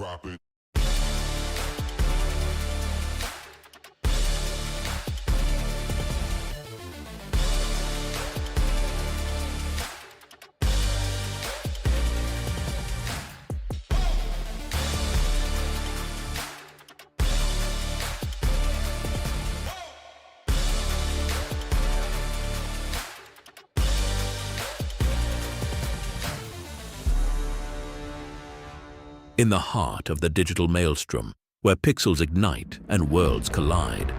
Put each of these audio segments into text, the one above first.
drop it. In the heart of the digital maelstrom, where pixels ignite and worlds collide,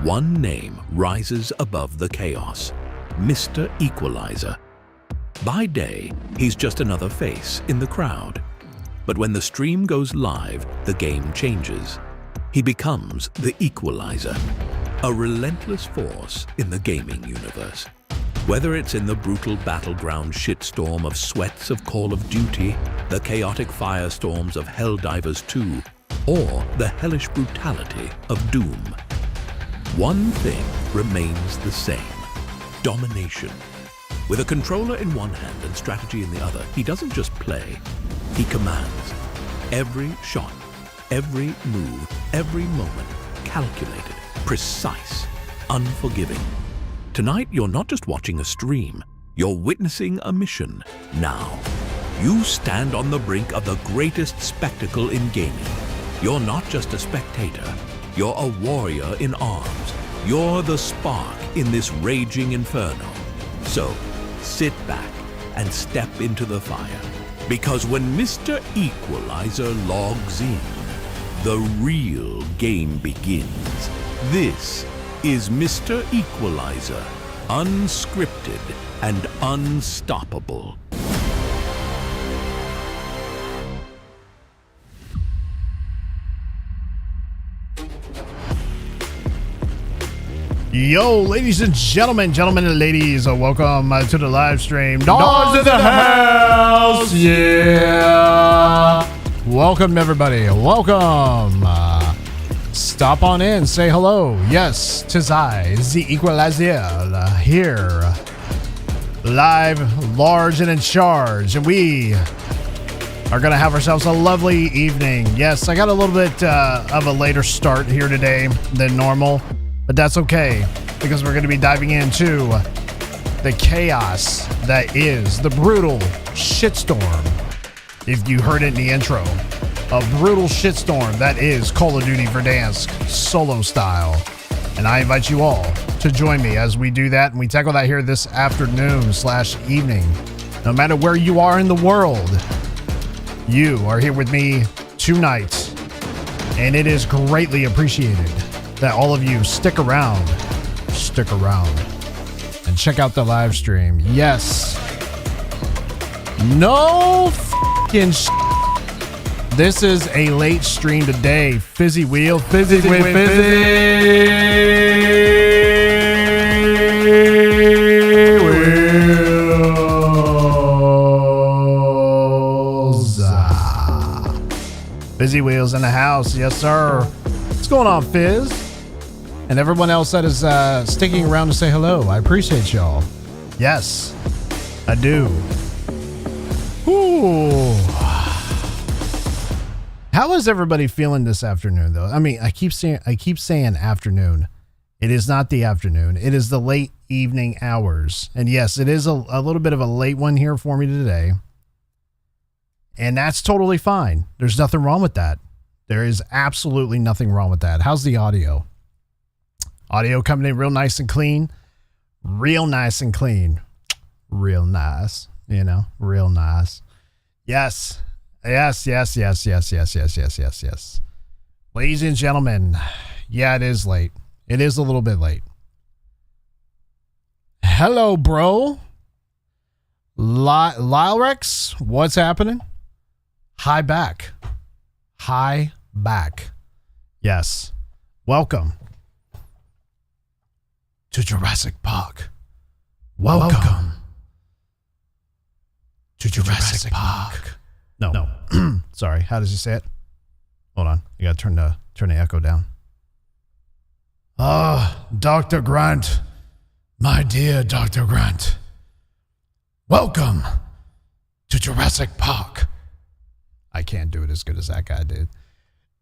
one name rises above the chaos: Mr. Equalizer. By day, he's just another face in the crowd. But when the stream goes live, the game changes. He becomes the Equalizer, a relentless force in the gaming universe. Whether it's in the brutal battleground shitstorm of sweats of Call of Duty, the chaotic firestorms of Helldivers 2, or the hellish brutality of Doom, one thing remains the same: domination. With a controller in one hand and strategy in the other, he doesn't just play, he commands. Every shot, every move, every moment, calculated, precise, unforgiving. Tonight, you're not just watching a stream, you're witnessing a mission. Now, you stand on the brink of the greatest spectacle in gaming. You're not just a spectator, you're a warrior in arms. You're the spark in this raging inferno. So, sit back and step into the fire. Because when Mr. Equalizer logs in, the real game begins. This is Mr. Equalizer, unscripted and unstoppable. Yo, ladies and gentlemen and ladies, welcome to the live stream. Dogs in the house, yeah. Welcome, everybody. Welcome. Stop on in, say hello. Yes, 'tis I, the Equalizer, here, live, large, and in charge. And we are going to have ourselves a lovely evening. Yes, I got a little bit of a later start here today than normal, but that's okay, because we're going to be diving into the chaos that is the brutal shitstorm. If you heard it in the intro, a brutal shitstorm that is Call of Duty Verdansk solo style. And I invite you all to join me as we do that, and we tackle that here this afternoon/evening. No matter where you are in the world, you are here with me tonight, and it is greatly appreciated that all of you stick around, and check out the live stream. Yes. No f***ing shit. This is a late stream today. Fizzy wheel, fizzy with fizzy wheels. Fizzy wheels in the house, yes sir. What's going on, Fizz? And everyone else that is sticking around to say hello. I appreciate y'all. Yes, I do. Ooh. How is everybody feeling this afternoon, though? I mean, I keep saying afternoon. It is not the afternoon. It is the late evening hours. And yes, it is a little bit of a late one here for me today. And that's totally fine. There's nothing wrong with that. There is absolutely nothing wrong with that. How's the audio? Audio coming in real nice and clean. Real nice and clean. Real nice. You know, real nice. Yes. Yes. Ladies and gentlemen, yeah, it is late. It is a little bit late. Hello, bro. Lylrex, what's happening? Hi back. Yes. Welcome to Jurassic Park. Welcome to Jurassic Park. No. Sorry. How does he say it? Hold on. You got to turn the echo down. Dr. Grant. My dear Dr. Grant. Welcome to Jurassic Park. I can't do it as good as that guy did.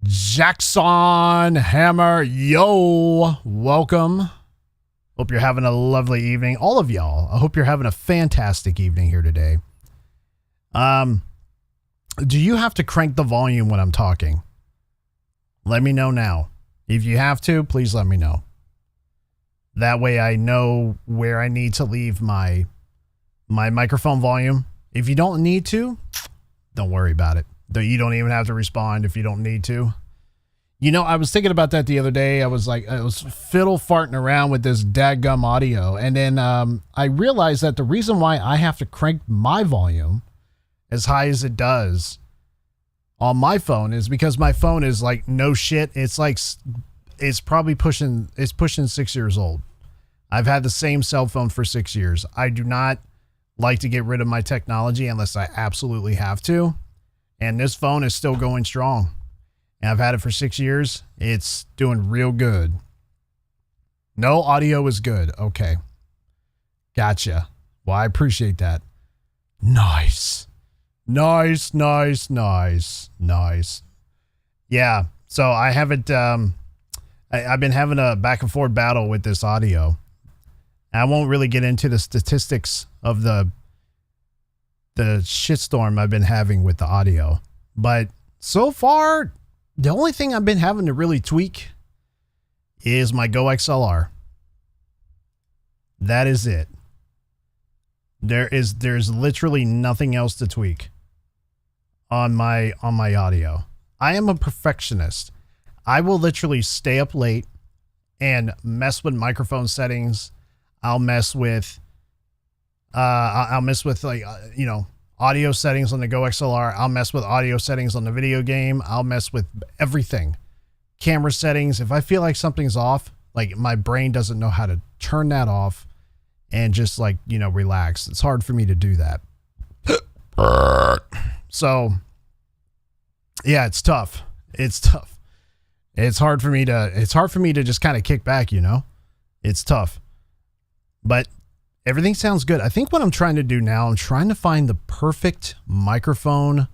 Jackson Hammer, yo, welcome. Hope you're having a lovely evening. All of y'all, I hope you're having a fantastic evening here today. Do you have to crank the volume when I'm talking? Let me know now. If you have to, please let me know. That way I know where I need to leave my microphone volume. If you don't need to, don't worry about it. You don't even have to respond if you don't need to. You know, I was thinking about that the other day. I was fiddle farting around with this dadgum audio. And then I realized that the reason why I have to crank my volume as high as it does on my phone is because my phone is like no shit. It's probably pushing 6 years old. I've had the same cell phone for 6 years. I do not like to get rid of my technology unless I absolutely have to. And this phone is still going strong. And I've had it for 6 years. It's doing real good. No audio is good. Okay. Gotcha. Well, I appreciate that. Nice. Nice. Yeah. So I haven't, I've been having a back and forth battle with this audio. I won't really get into the statistics of the shitstorm I've been having with the audio. But so far, the only thing I've been having to really tweak is my Go XLR. That is it. There's literally nothing else to tweak on my audio. I am a perfectionist. I will literally stay up late and mess with microphone settings. I'll mess with audio settings on the Go XLR. I'll mess with audio settings on the video game. I'll mess with everything. Camera settings. If I feel like something's off, like my brain doesn't know how to turn that off and just relax. It's hard for me to do that. So yeah, it's tough. It's hard for me to just kind of kick back, It's tough. But everything sounds good. I think what I'm trying to do now, I'm trying to find the perfect microphone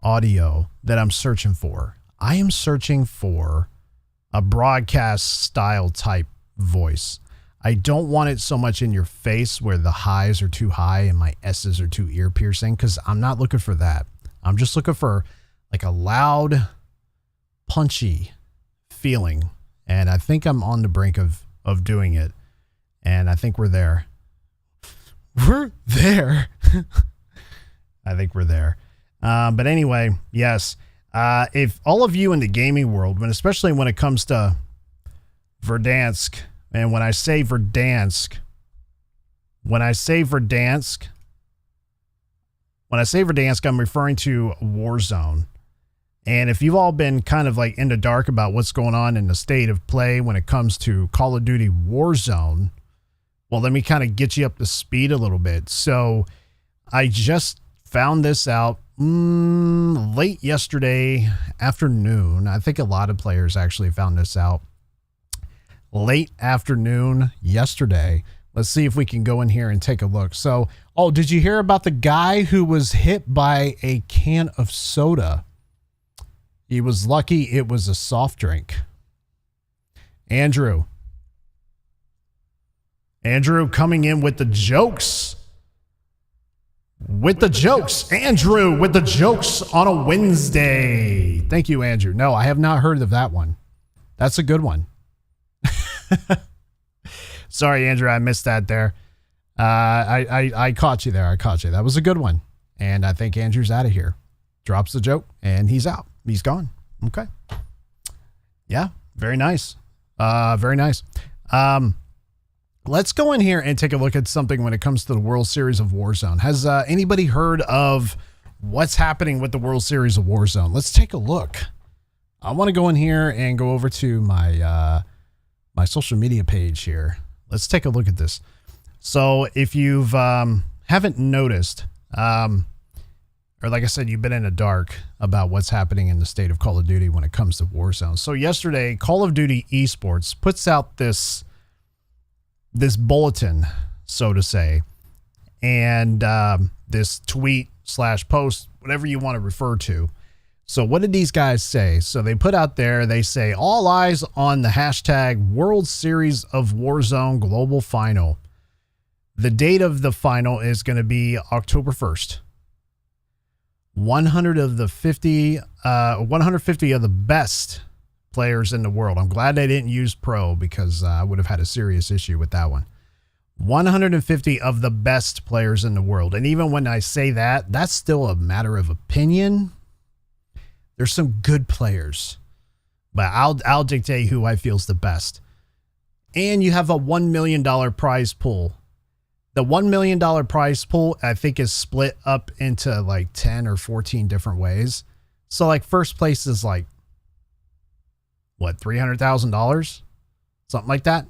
audio that I'm searching for. I am searching for a broadcast style type voice. I don't want it so much in your face where the highs are too high and my S's are too ear piercing, because I'm not looking for that. I'm just looking for like a loud, punchy feeling. And I think I'm on the brink of doing it. And I think we're there. We're there. I think we're there. But anyway, yes. If all of you in the gaming world, especially when it comes to Verdansk, and when I say Verdansk, I'm referring to Warzone. And if you've all been kind of like in the dark about what's going on in the state of play when it comes to Call of Duty Warzone, well, let me kind of get you up to speed a little bit. So I just found this out late yesterday afternoon. I think a lot of players actually found this out late afternoon yesterday. Let's see if we can go in here and take a look. So, did you hear about the guy who was hit by a can of soda? He was lucky it was a soft drink. Andrew coming in with the jokes. Andrew with the jokes on a Wednesday. Thank you, Andrew. No, I have not heard of that one. That's a good one. Sorry, Andrew, I missed that there. I caught you there. That was a good one. And I think Andrew's out of here. Drops the joke and he's out. He's gone. Okay. Yeah, very nice. Very nice. Let's go in here and take a look at something when it comes to the World Series of Warzone. Has anybody heard of what's happening with the World Series of Warzone? Let's take a look. I want to go in here and go over to my my social media page here. Let's take a look at this. So if you've haven't noticed, or like I said, you've been in the dark about what's happening in the state of Call of Duty when it comes to Warzone. So yesterday, Call of Duty Esports puts out this bulletin, so to say, and this tweet /post, whatever you want to refer to. So what did these guys say? So they put out there, they say, all eyes on the hashtag World Series of Warzone Global Final. The date of the final is going to be October 1st. 150 of the best players in the world. I'm glad they didn't use pro because I would have had a serious issue with that one. 150 of the best players in the world. And even when I say that, that's still a matter of opinion. There's some good players, but I'll dictate who I feel is the best. And you have a $1 million prize pool. The $1 million prize pool, I think, is split up into like 10 or 14 different ways. So like first place is like, what, $300,000? Something like that.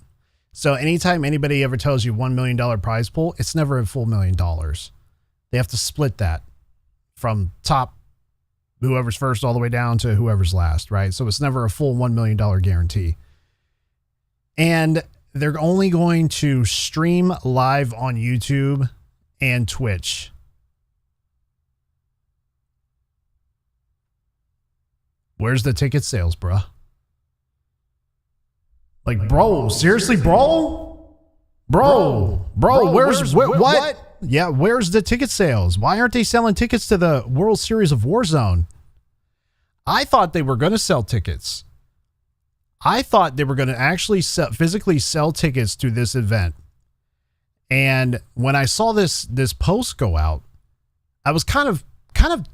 So anytime anybody ever tells you $1 million prize pool, it's never a full $1 million. They have to split that from top, whoever's first all the way down to whoever's last, right? So it's never a full $1 million guarantee. And they're only going to stream live on YouTube and Twitch. Where's the ticket sales, bro? Like, bro, seriously, bro? Bro, where's what? Yeah, where's the ticket sales? Why aren't they selling tickets to the World Series of Warzone? I thought they were going to sell tickets. I thought they were going to actually physically sell tickets to this event. And when I saw this post go out, I was kind of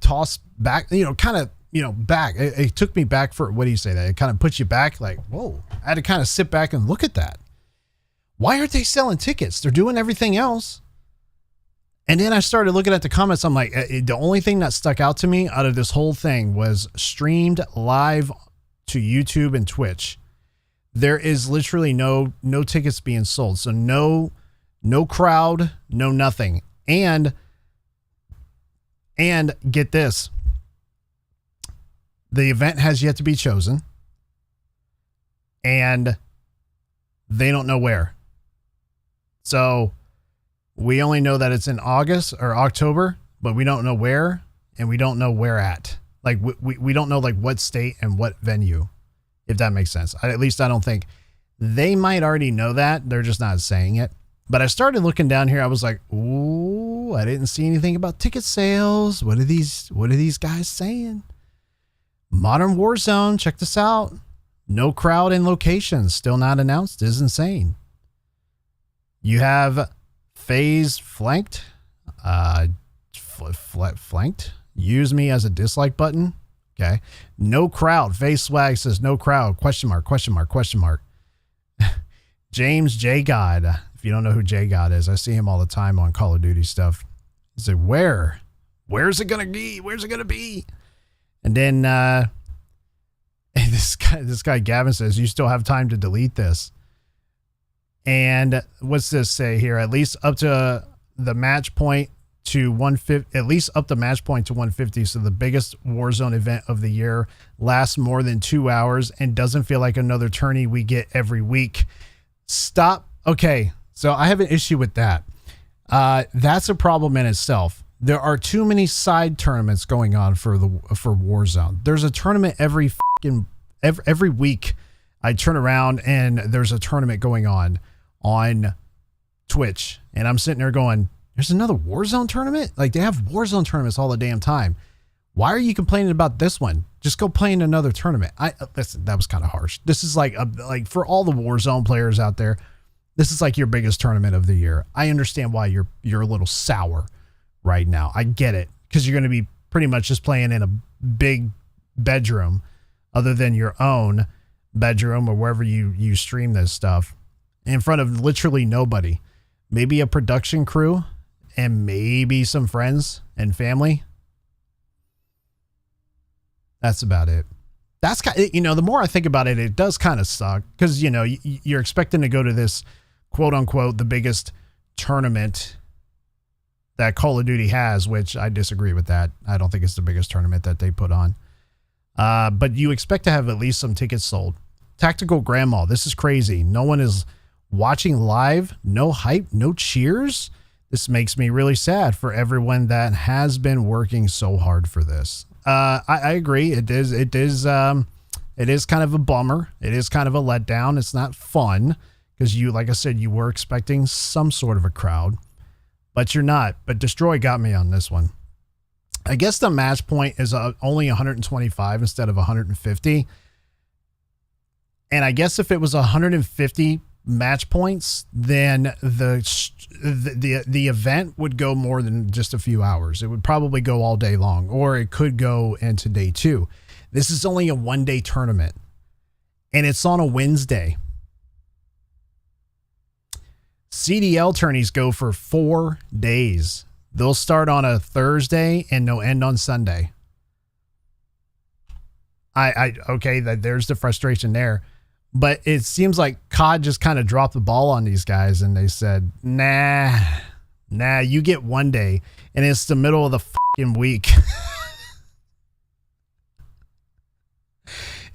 tossed back, back. It took me back for, what do you say that? It kind of puts you back like, whoa. I had to kind of sit back and look at that. Why aren't they selling tickets? They're doing everything else. And then I started looking at the comments. I'm like, the only thing that stuck out to me out of this whole thing was streamed live to YouTube and Twitch. There is literally no tickets being sold. So no crowd, no nothing. And get this. The event has yet to be chosen. And they don't know where. So we only know that it's in August or October, but we don't know where, and we don't know where at. Like we don't know like what state and what venue, if that makes sense. At least I don't think. They might already know that. They're just not saying it. But I started looking down here. I was like, ooh, I didn't see anything about ticket sales. What are these guys saying? Modern Warzone, check this out. No crowd and location still not announced is insane. You have FaZe flanked. Flanked. Use me as a dislike button. Okay. No crowd. FaZe Swag says no crowd. Question mark. James J. God. If you don't know who J. God is, I see him all the time on Call of Duty stuff. He said, where's it going to be? And then, this guy Gavin says, you still have time to delete this. And what's this say here? At least up to the match point to 150, at least up the match point to 150. So the biggest Warzone event of the year lasts more than 2 hours and doesn't feel like another tourney we get every week. Stop. Okay. So I have an issue with that. That's a problem in itself. There are too many side tournaments going on for Warzone. There's a tournament every week. I turn around and there's a tournament going on Twitch, and I'm sitting there going, there's another Warzone tournament? Like, they have Warzone tournaments all the damn time. Why are you complaining about this one? Just go play in another tournament. Listen, that was kind of harsh. This is like for all the Warzone players out there, this is like your biggest tournament of the year. I understand why you're a little sour right now. I get it, because you're going to be pretty much just playing in a big bedroom other than your own bedroom or wherever you stream this stuff in front of literally nobody. Maybe a production crew and maybe some friends and family. That's about it. That's kind of, the more I think about it, it does kind of suck because, you're expecting to go to this quote unquote, the biggest tournament that Call of Duty has, which I disagree with that. I don't think it's the biggest tournament that they put on. But you expect to have at least some tickets sold. Tactical Grandma, this is crazy. No one is watching live. No hype, no cheers. This makes me really sad for everyone that has been working so hard for this. I agree. It is kind of a bummer. It is kind of a letdown. It's not fun because like I said, you were expecting some sort of a crowd, but you're not. But Destroy got me on this one. I guess the match point is only 125 instead of 150. And I guess if it was 150 match points, then the event would go more than just a few hours. It would probably go all day long, or it could go into day 2. This is only a 1-day tournament, and it's on a Wednesday. CDL tourneys go for 4 days. They'll start on a Thursday and they'll end on Sunday. Okay, there's the frustration there. But it seems like COD just kind of dropped the ball on these guys and they said, nah, you get 1 day, and it's the middle of the fucking week.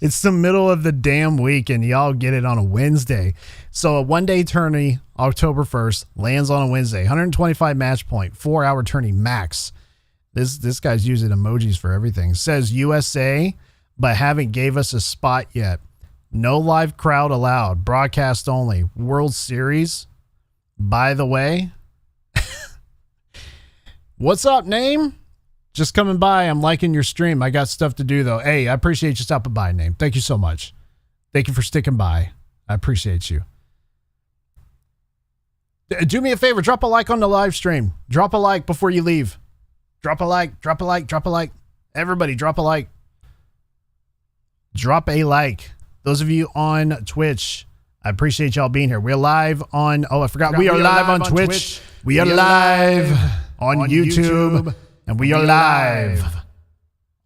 It's the middle of the damn week and y'all get it on a Wednesday. So a 1-day tourney, October 1st, lands on a Wednesday. 125 match point, 4-hour tourney max. This guy's using emojis for everything. Says USA, but haven't gave us a spot yet. No live crowd allowed. Broadcast only. World Series. By the way. What's up, name? Just coming by. I'm liking your stream. I got stuff to do, though. Hey, I appreciate you stopping by, name. Thank you so much. Thank you for sticking by. I appreciate you. Do me a favor. Drop a like on the live stream. Drop a like before you leave. Drop a like. Drop a like. Drop a like. Everybody, drop a like. Drop a like. Those of you on Twitch, I appreciate y'all being here. We're live on... Oh, I forgot. We are live on Twitch. We are live on YouTube. And we are live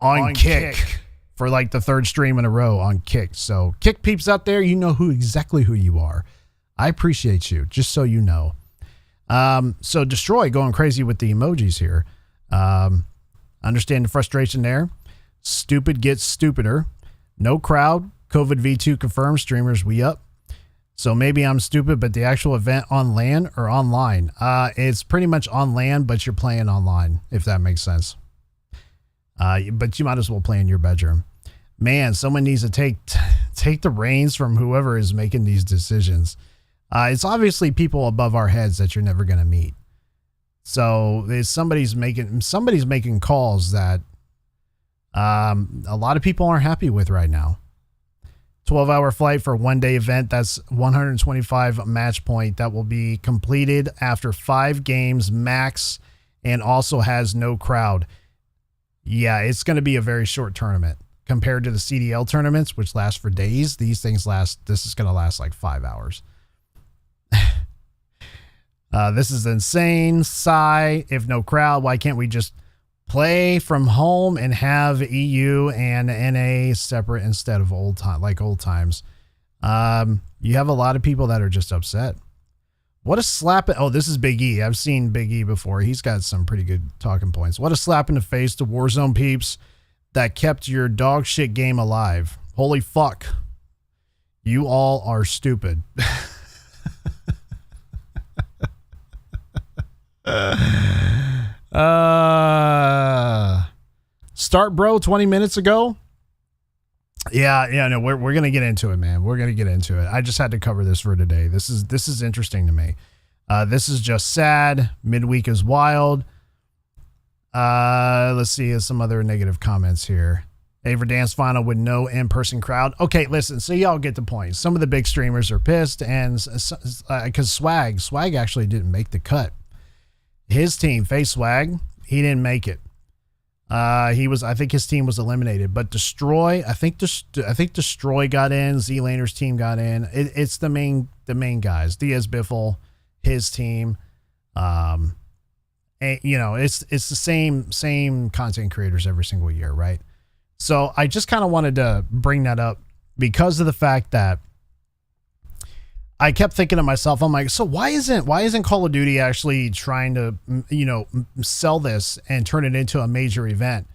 on Kick for like the 3rd stream in a row on Kick. So Kick peeps out there, you know exactly who you are. I appreciate you, just so you know. So Destroy going crazy with the emojis here. Understand the frustration there. Stupid gets stupider. No crowd. COVID V2 confirmed. Streamers, we up. So maybe I'm stupid, but the actual event on LAN or online? It's pretty much on LAN, but you're playing online, if that makes sense. But you might as well play in your bedroom. Man, someone needs to take the reins from whoever is making these decisions. It's obviously people above our heads that you're never going to meet. So somebody's making calls that a lot of people aren't happy with right now. 12-hour flight for a 1-day event. That's 125 match point that will be completed after 5 games max and also has no crowd. Yeah, it's going to be a very short tournament compared to the CDL tournaments, which last for days. These things this is going to last like 5 hours. This is insane. Sigh. If no crowd, why can't we just play from home and have EU and NA separate instead of old times? You have a lot of people that are just upset. What a slap. Oh, this is Big E. I've seen Big E before. He's got some pretty good talking points. What a slap in the face to Warzone peeps that kept your dog shit game alive. Holy fuck. You all are stupid. Start bro 20 minutes ago. No, we're gonna get into it, man. We're gonna get into it. I just had to cover this for today. This is interesting to me. This is just sad. Midweek is wild. Let's see some other negative comments here. Aver Dance final with no in-person crowd. Okay, listen, so y'all get the point. Some of the big streamers are pissed, and because Swag actually didn't make the cut. His team, Face Swag, he didn't make it. I think his team was eliminated, but Destroy, I think Destroy got in. Z-Laner's team got in. It's the main guys. Diaz Biffle, his team. And, it's the same content creators every single year, right? So I just kind of wanted to bring that up because of the fact that I kept thinking to myself, I'm like, so why isn't Call of Duty actually trying to, sell this and turn it into a major event?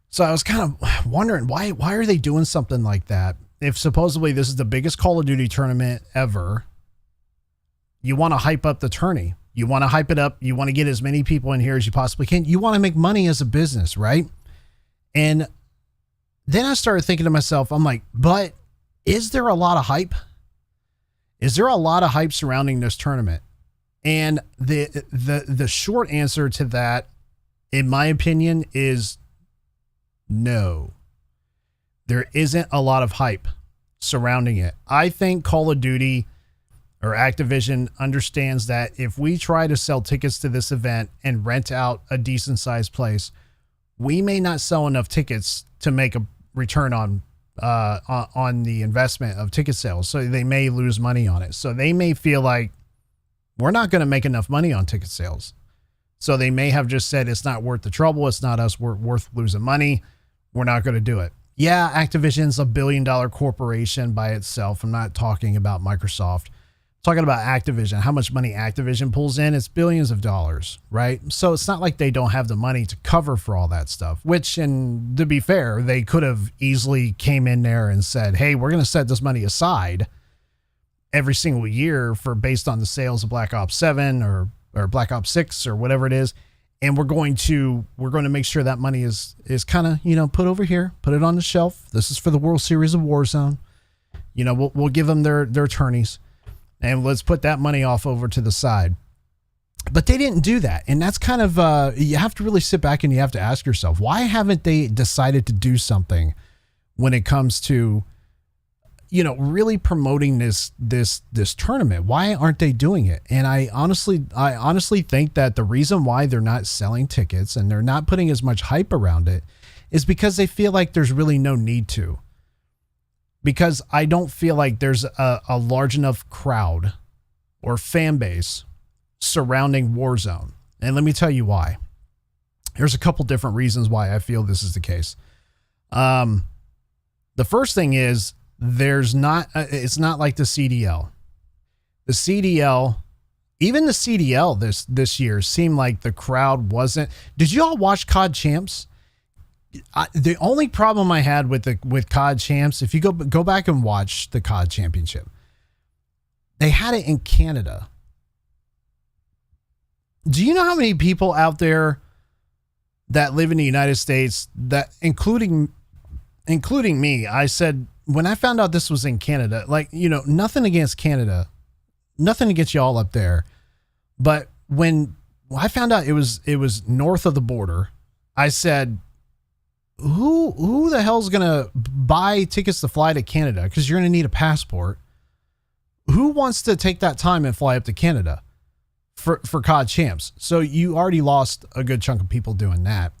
So I was kind of wondering why are they doing something like that? If supposedly this is the biggest Call of Duty tournament ever, you want to hype up the tourney. You want to hype it up. You want to get as many people in here as you possibly can. You want to make money as a business, right? And then I started thinking to myself, I'm like, but is there a lot of hype? Is there a lot of hype surrounding this tournament? And the short answer to that, in my opinion, is no. There isn't a lot of hype surrounding it. I think Call of Duty or Activision understands that if we try to sell tickets to this event and rent out a decent sized place, we may not sell enough tickets to make a return on the investment of ticket sales. So they may lose money on it. So they may feel like we're not going to make enough money on ticket sales. So they may have just said, it's not worth the trouble. It's not us worth losing money. We're not going to do it. Yeah, Activision's a $1 billion corporation by itself. I'm not talking about Microsoft. I'm talking about Activision. How much money Activision pulls in? It's billions of dollars, right? So it's not like they don't have the money to cover for all that stuff, which, and to be fair, they could have easily came in there and said, hey, we're going to set this money aside every single year for based on the sales of Black Ops 7 or Black Ops 6 or whatever it is. And we're going to make sure that money is kind of, put over here, put it on the shelf. This is for the World Series of Warzone. We'll give them their attorneys and let's put that money off over to the side. But they didn't do that. And that's kind of, you have to really sit back and you have to ask yourself, why haven't they decided to do something when it comes to, really promoting this tournament? Why aren't they doing it? And I honestly think that the reason why they're not selling tickets and they're not putting as much hype around it is because they feel like there's really no need to. Because I don't feel like there's a large enough crowd or fan base surrounding Warzone. And let me tell you why. There's a couple different reasons why I feel this is the case. The first thing is, it's not like the CDL. The CDL, even the CDL this year seemed like the crowd wasn't. Did you all watch COD Champs? The only problem I had with COD Champs, if you go back and watch the COD Championship, they had it in Canada. Do you know how many people out there that live in the United States, that including me, I said, when I found out this was in Canada, nothing against Canada, nothing against y'all up there. But when I found out it was north of the border, I said, who the hell's going to buy tickets to fly to Canada? Because you're going to need a passport. Who wants to take that time and fly up to Canada for COD Champs? So you already lost a good chunk of people doing that.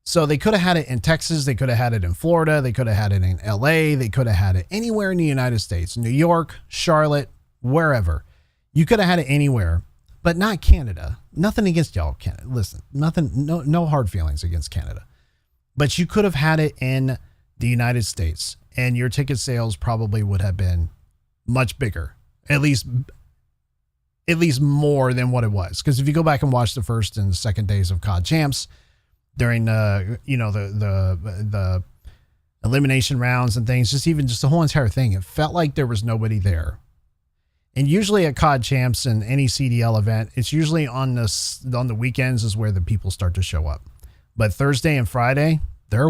So they could have had it in Texas. They could have had it in Florida. They could have had it in LA. They could have had it anywhere in the United States, New York, Charlotte, wherever. You could have had it anywhere, but not Canada. Nothing against y'all, Canada. Listen, nothing, no hard feelings against Canada, but you could have had it in the United States and your ticket sales probably would have been much bigger, at least more than what it was. Because if you go back and watch the first and second days of COD Champs, during the elimination rounds and things, just the whole entire thing, it felt like there was nobody there. And usually at COD Champs and any CDL event, it's usually on the weekends is where the people start to show up. But Thursday and Friday, there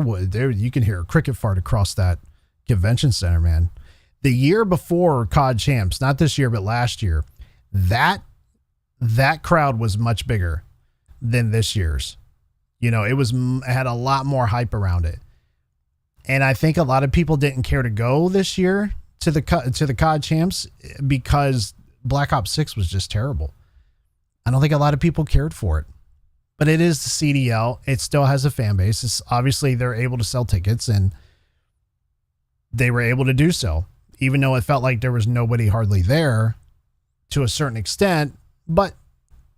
you can hear a cricket fart across that convention center, man. The year before COD Champs, not this year but last year, that crowd was much bigger than this year's. It had a lot more hype around it. And I think a lot of people didn't care to go this year to the COD Champs because Black Ops 6 was just terrible. I don't think a lot of people cared for it. But it is the CDL. It still has a fan base. It's obviously they're able to sell tickets and they were able to do so, even though it felt like there was nobody hardly there to a certain extent. But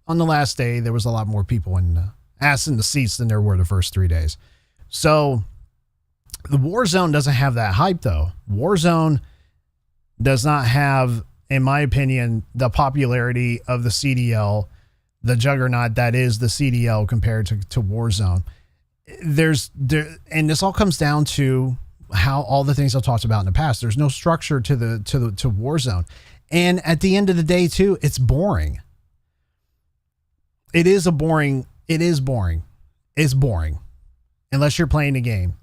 on the last day, there was a lot more people ass in the seats than there were the first 3 days. So the Warzone doesn't have that hype though. Warzone does not have, in my opinion, the popularity of the CDL, the juggernaut that is the CDL compared to Warzone. And this all comes down to how all the things I've talked about in the past. There's no structure to Warzone. And at the end of the day too, it's boring. it is boring. It's boring unless you're playing the game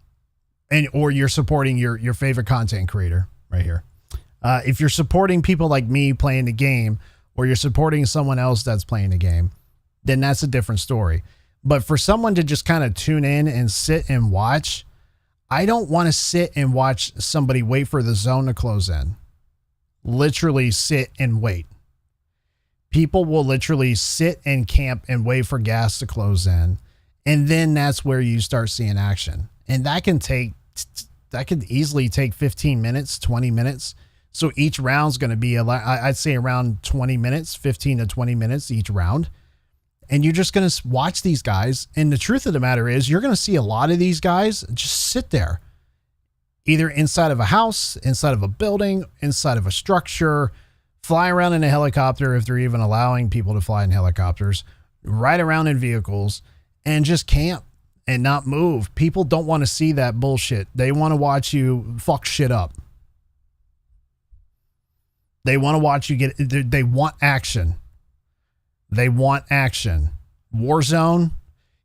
or you're supporting your favorite content creator right here. If you're supporting people like me playing the game, or you're supporting someone else that's playing the game, then that's a different story. But for someone to just kind of tune in and sit and watch, I don't want to sit and watch somebody wait for the zone to close in. Literally sit and wait. People will literally sit and camp and wait for gas to close in. And then that's where you start seeing action. And that can easily take 15 minutes, 20 minutes. So each round's going to be, I'd say around 20 minutes, 15 to 20 minutes each round. And you're just going to watch these guys. And the truth of the matter is you're going to see a lot of these guys just sit there, either inside of a house, inside of a building, inside of a structure, fly around in a helicopter, if they're even allowing people to fly in helicopters, ride around in vehicles, and just camp and not move. People don't want to see that bullshit. They want to watch you fuck shit up. They want to watch you they want action. They want action. Warzone,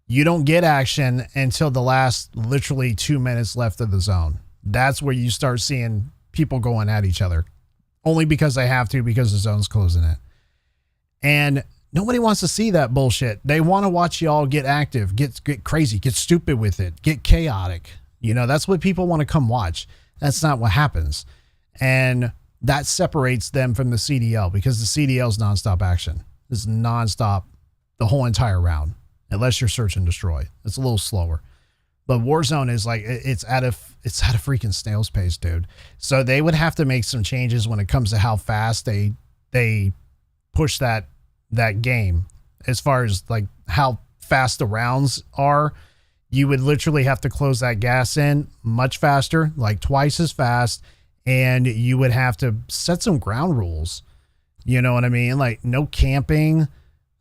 you don't get action until the last literally 2 minutes left of the zone. That's where you start seeing people going at each other. Only because they have to, because the zone's closing it. And nobody wants to see that bullshit. They want to watch y'all get active, get crazy, get stupid with it, get chaotic. You know, that's what people want to come watch. That's not what happens. And that separates them from the CDL, because the CDL is nonstop action. It's nonstop the whole entire round, unless you're search and destroy. It's a little slower. But Warzone is like, it's at a freaking snail's pace, dude. So they would have to make some changes when it comes to how fast they push that game. As far as like how fast the rounds are, you would literally have to close that gas in much faster, like twice as fast. And you would have to set some ground rules. You know what I mean? Like no camping.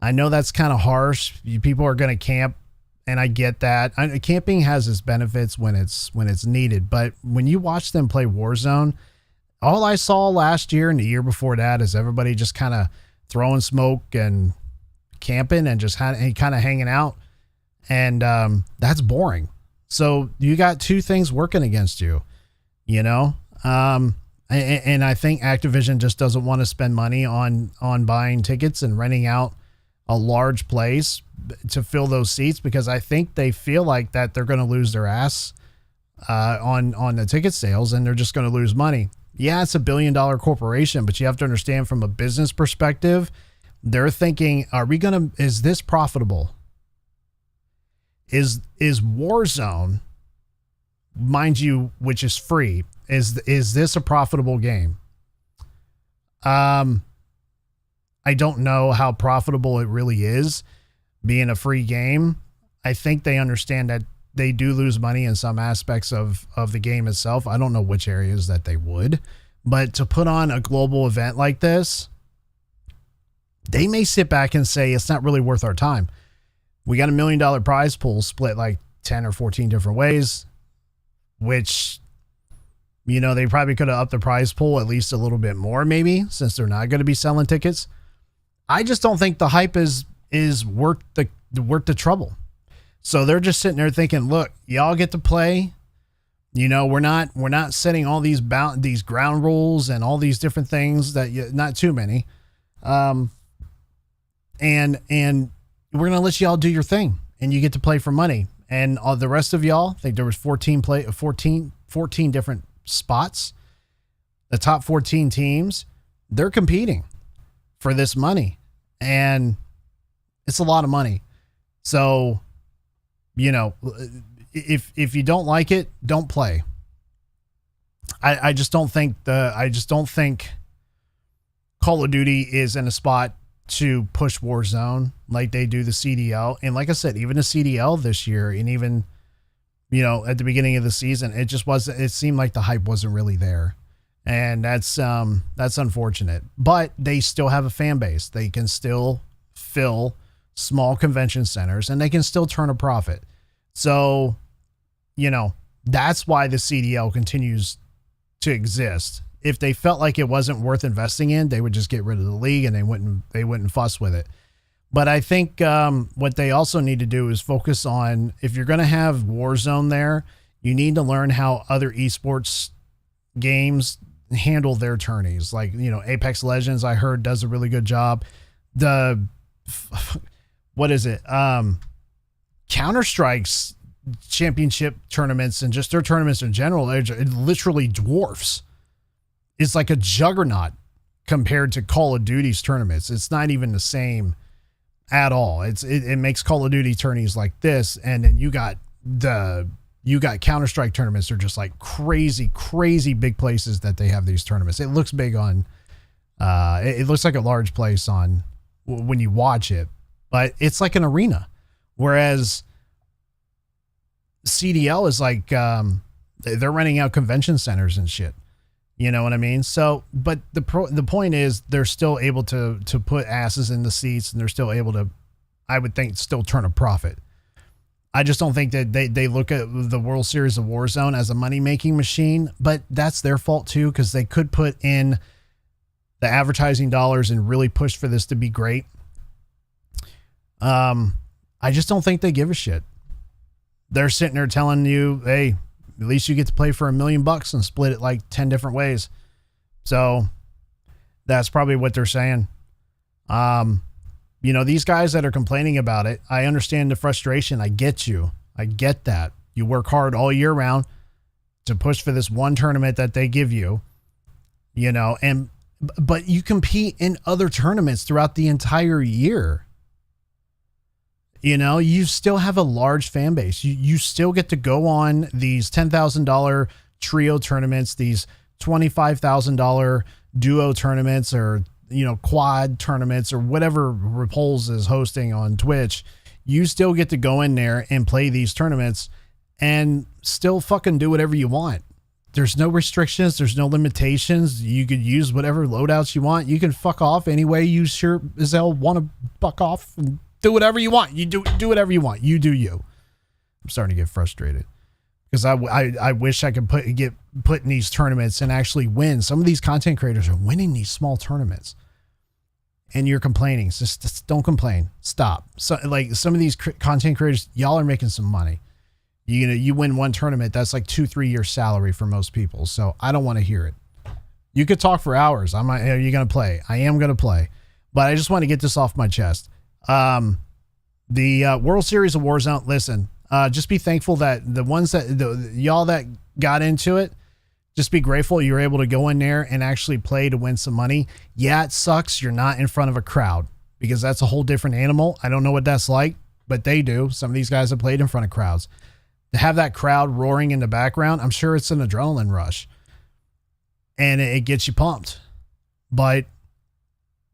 I know that's kind of harsh. People are going to camp, and I get that. Camping has its benefits when it's needed. But when you watch them play Warzone, all I saw last year and the year before that is everybody just kind of throwing smoke and camping and just kind of hanging out. And that's boring. So you got two things working against you, you know? And I think Activision just doesn't want to spend money on buying tickets and renting out a large place to fill those seats, because I think they feel like that they're going to lose their ass on the ticket sales, and they're just going to lose money. Yeah, it's $1 billion corporation, but you have to understand from a business perspective, they're thinking, is this profitable? Is Warzone, mind you, which is free, is this a profitable game? I don't know how profitable it really is being a free game. I think they understand that they do lose money in some aspects of the game itself. I don't know which areas that they would, but to put on a global event like this, they may sit back and say, it's not really worth our time. We got $1 million prize pool split like 10 or 14 different ways, which, you know, they probably could have upped the prize pool at least a little bit more, maybe, since they're not going to be selling tickets. I just don't think the hype is worth the trouble. So they're just sitting there thinking, look, y'all get to play. You know, we're not setting all these ground rules and all these different things not too many. And we're going to let y'all do your thing, and you get to play for money. And all the rest of y'all, I think there was 14 different spots. The top 14 teams, they're competing for this money, and it's a lot of money. So, you know, if you don't like it, don't play. I just don't think Call of Duty is in a spot to push Warzone like they do the CDL. And like I said, even the CDL this year, and even, you know, at the beginning of the season, it seemed like the hype wasn't really there. And that's unfortunate, but they still have a fan base. They can still fill small convention centers, and they can still turn a profit. So, you know, that's why the CDL continues to exist. If they felt like it wasn't worth investing in, they would just get rid of the league, and they wouldn't fuss with it. But I think what they also need to do is focus on, if you're going to have Warzone there, you need to learn how other esports games handle their tourneys. Like, you know, Apex Legends, I heard, does a really good job. What is it? Counter-Strike's championship tournaments and just their tournaments in general, it literally dwarfs. It's like a juggernaut compared to Call of Duty's tournaments. It's not even the same at all. It makes Call of Duty tourneys like this, and then you got Counter-Strike tournaments. They're just like crazy big places that they have these tournaments. It looks big on it looks like a large place on when you watch it, but it's like an arena. Whereas CDL is like they're renting out convention centers and shit. You know what I mean? So, but the point is, they're still able to put asses in the seats, and they're still able to, I would think, still turn a profit. I just don't think that they look at the World Series of Warzone as a money-making machine, but that's their fault too, because they could put in the advertising dollars and really push for this to be great. I just don't think they give a shit. They're sitting there telling you, hey, at least you get to play for $1 million and split it like 10 different ways. So that's probably what they're saying. You know, these guys that are complaining about it, I understand the frustration. I get you. I get that. You work hard all year round to push for this one tournament that they give you, you know, but you compete in other tournaments throughout the entire year. You know, you still have a large fan base. You still get to go on these $10,000 trio tournaments, these $25,000 duo tournaments, or, you know, quad tournaments, or whatever Repulse is hosting on Twitch. You still get to go in there and play these tournaments and still fucking do whatever you want. There's no restrictions. There's no limitations. You could use whatever loadouts you want. You can fuck off any way you sure as hell want to fuck off, and do whatever you want. You do whatever you want. You do you. I'm starting to get frustrated because I wish I could get put in these tournaments and actually win. Some of these content creators are winning these small tournaments, and you're complaining. Just don't complain. Stop. So, like, some of these content creators, y'all are making some money. You know, you win one tournament, that's like 2-3 years salary for most people. So I don't want to hear it. You could talk for hours. Are you going to play? I am going to play, but I just want to get this off my chest. The World Series of Warzone, listen, just be thankful that the ones that y'all that got into it, just be grateful you're able to go in there and actually play to win some money. Yeah, it sucks you're not in front of a crowd, because that's a whole different animal. I don't know what that's like, but they do. Some of these guys have played in front of crowds. To have that crowd roaring in the background, I'm sure it's an adrenaline rush, and it gets you pumped, but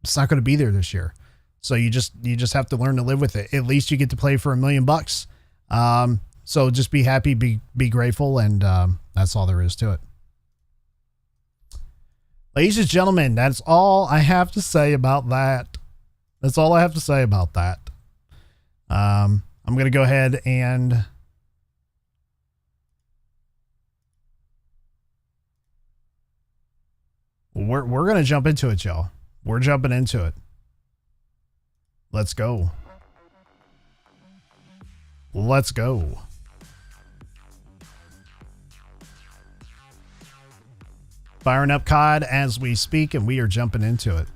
it's not going to be there this year. So you just have to learn to live with it. At least you get to play for $1 million. So just be happy, be grateful, and that's all there is to it. Ladies and gentlemen, that's all I have to say about that. That's all I have to say about that. I'm going to go ahead and we're going to jump into it, y'all. We're jumping into it. Let's go. Let's go. Firing up COD as we speak, and we are jumping into it.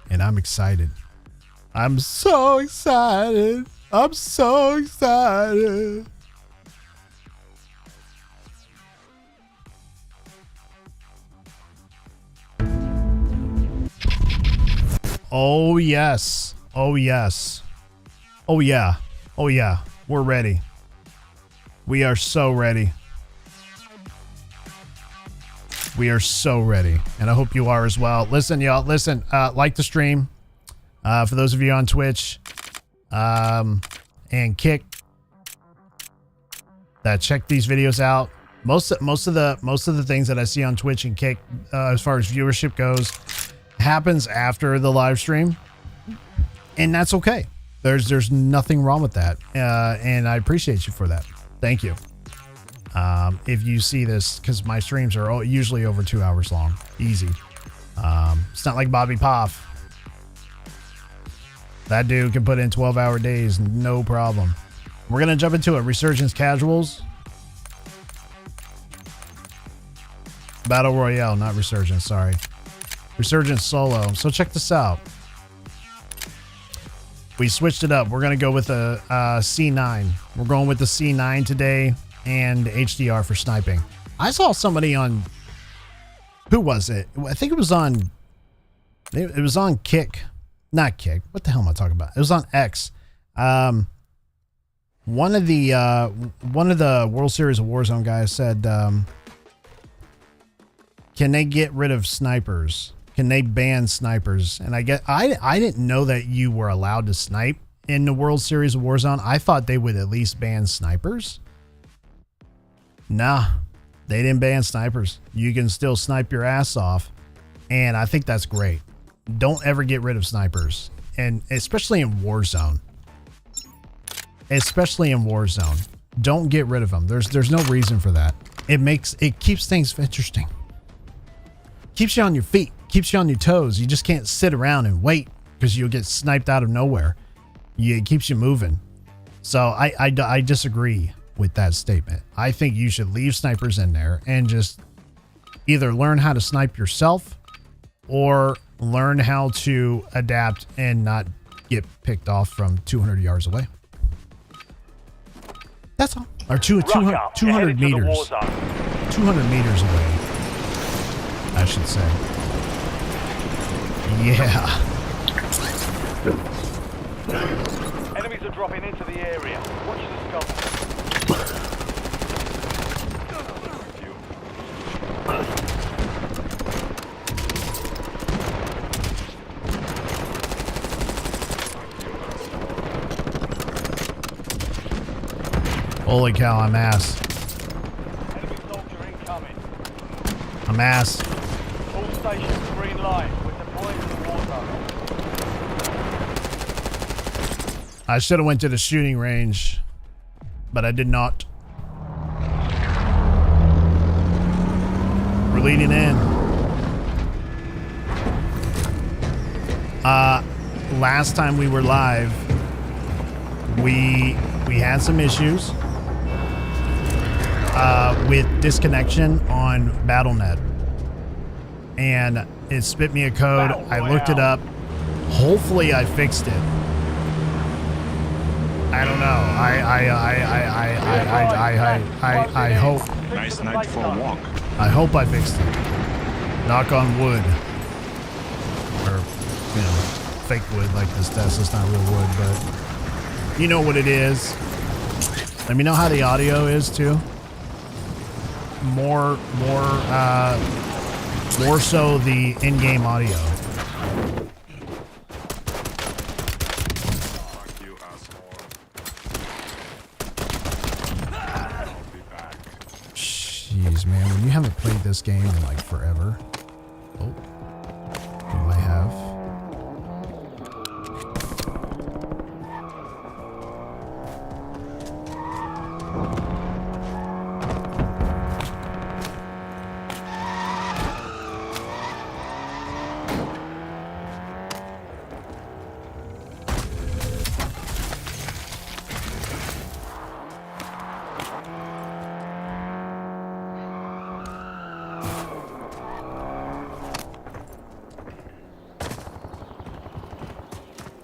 And I'm excited. I'm so excited. I'm so excited. Oh, yes. Oh, yes. Oh, yeah. Oh, yeah. We're ready. We are so ready. We are so ready. And I hope you are as well. Listen, y'all. Listen, like the stream. For those of you on Twitch. And Kick. Check these videos out. Most of the things that I see on Twitch and Kick, as far as viewership goes, happens after the live stream, and that's okay. There's nothing wrong with that, and I appreciate you for that. Thank you. If you see this, because my streams are usually over 2 hours long, easy. It's not like Bobby Poff. That dude can put in 12-hour days, no problem. We're going to jump into it. Resurgence Casuals. Battle Royale, not Resurgence, sorry. Resurgence Solo. So check this out. We switched it up. We're going to go with a C9. We're going with the C9 today and HDR for sniping. I saw somebody on... Who was it? I think it was on... It was on Kick. Not Kick. What the hell am I talking about? It was on X. One of the World Series of Warzone guys said, can they get rid of snipers? Can they ban snipers? And I didn't know that you were allowed to snipe in the World Series of Warzone. I thought they would at least ban snipers. Nah, they didn't ban snipers. You can still snipe your ass off. And I think that's great. Don't ever get rid of snipers. And especially in Warzone. Especially in Warzone. Don't get rid of them. There's no reason for that. It keeps things interesting. Keeps you on your feet. Keeps you on your toes. You just can't sit around and wait because you'll get sniped out of nowhere. It keeps you moving. So I disagree with that statement. I think you should leave snipers in there and just either learn how to snipe yourself or learn how to adapt and not get picked off from 200 yards away. That's all. Or 200 meters. 200 meters away, I should say. Yeah. Enemies are dropping into the area. Watch the scope. Holy cow, I'm ass. Enemy soldier incoming. I'm ass. All stations green line. We're deploying to the war zone. I should have went to the shooting range, but I did not. We're leading in. Last time we were live, we had some issues with disconnection on BattleNet, and it spit me a code. I looked it up. Hopefully, I fixed it. I don't know. I hope. Nice night for a walk. I hope I fixed it. Knock on wood. Or, you know, fake wood like this test. It's not real wood, but you know what it is. Let me know how the audio is too. More so the in-game audio. Jeez, man, when you haven't played this game in like forever. Oh, you might have.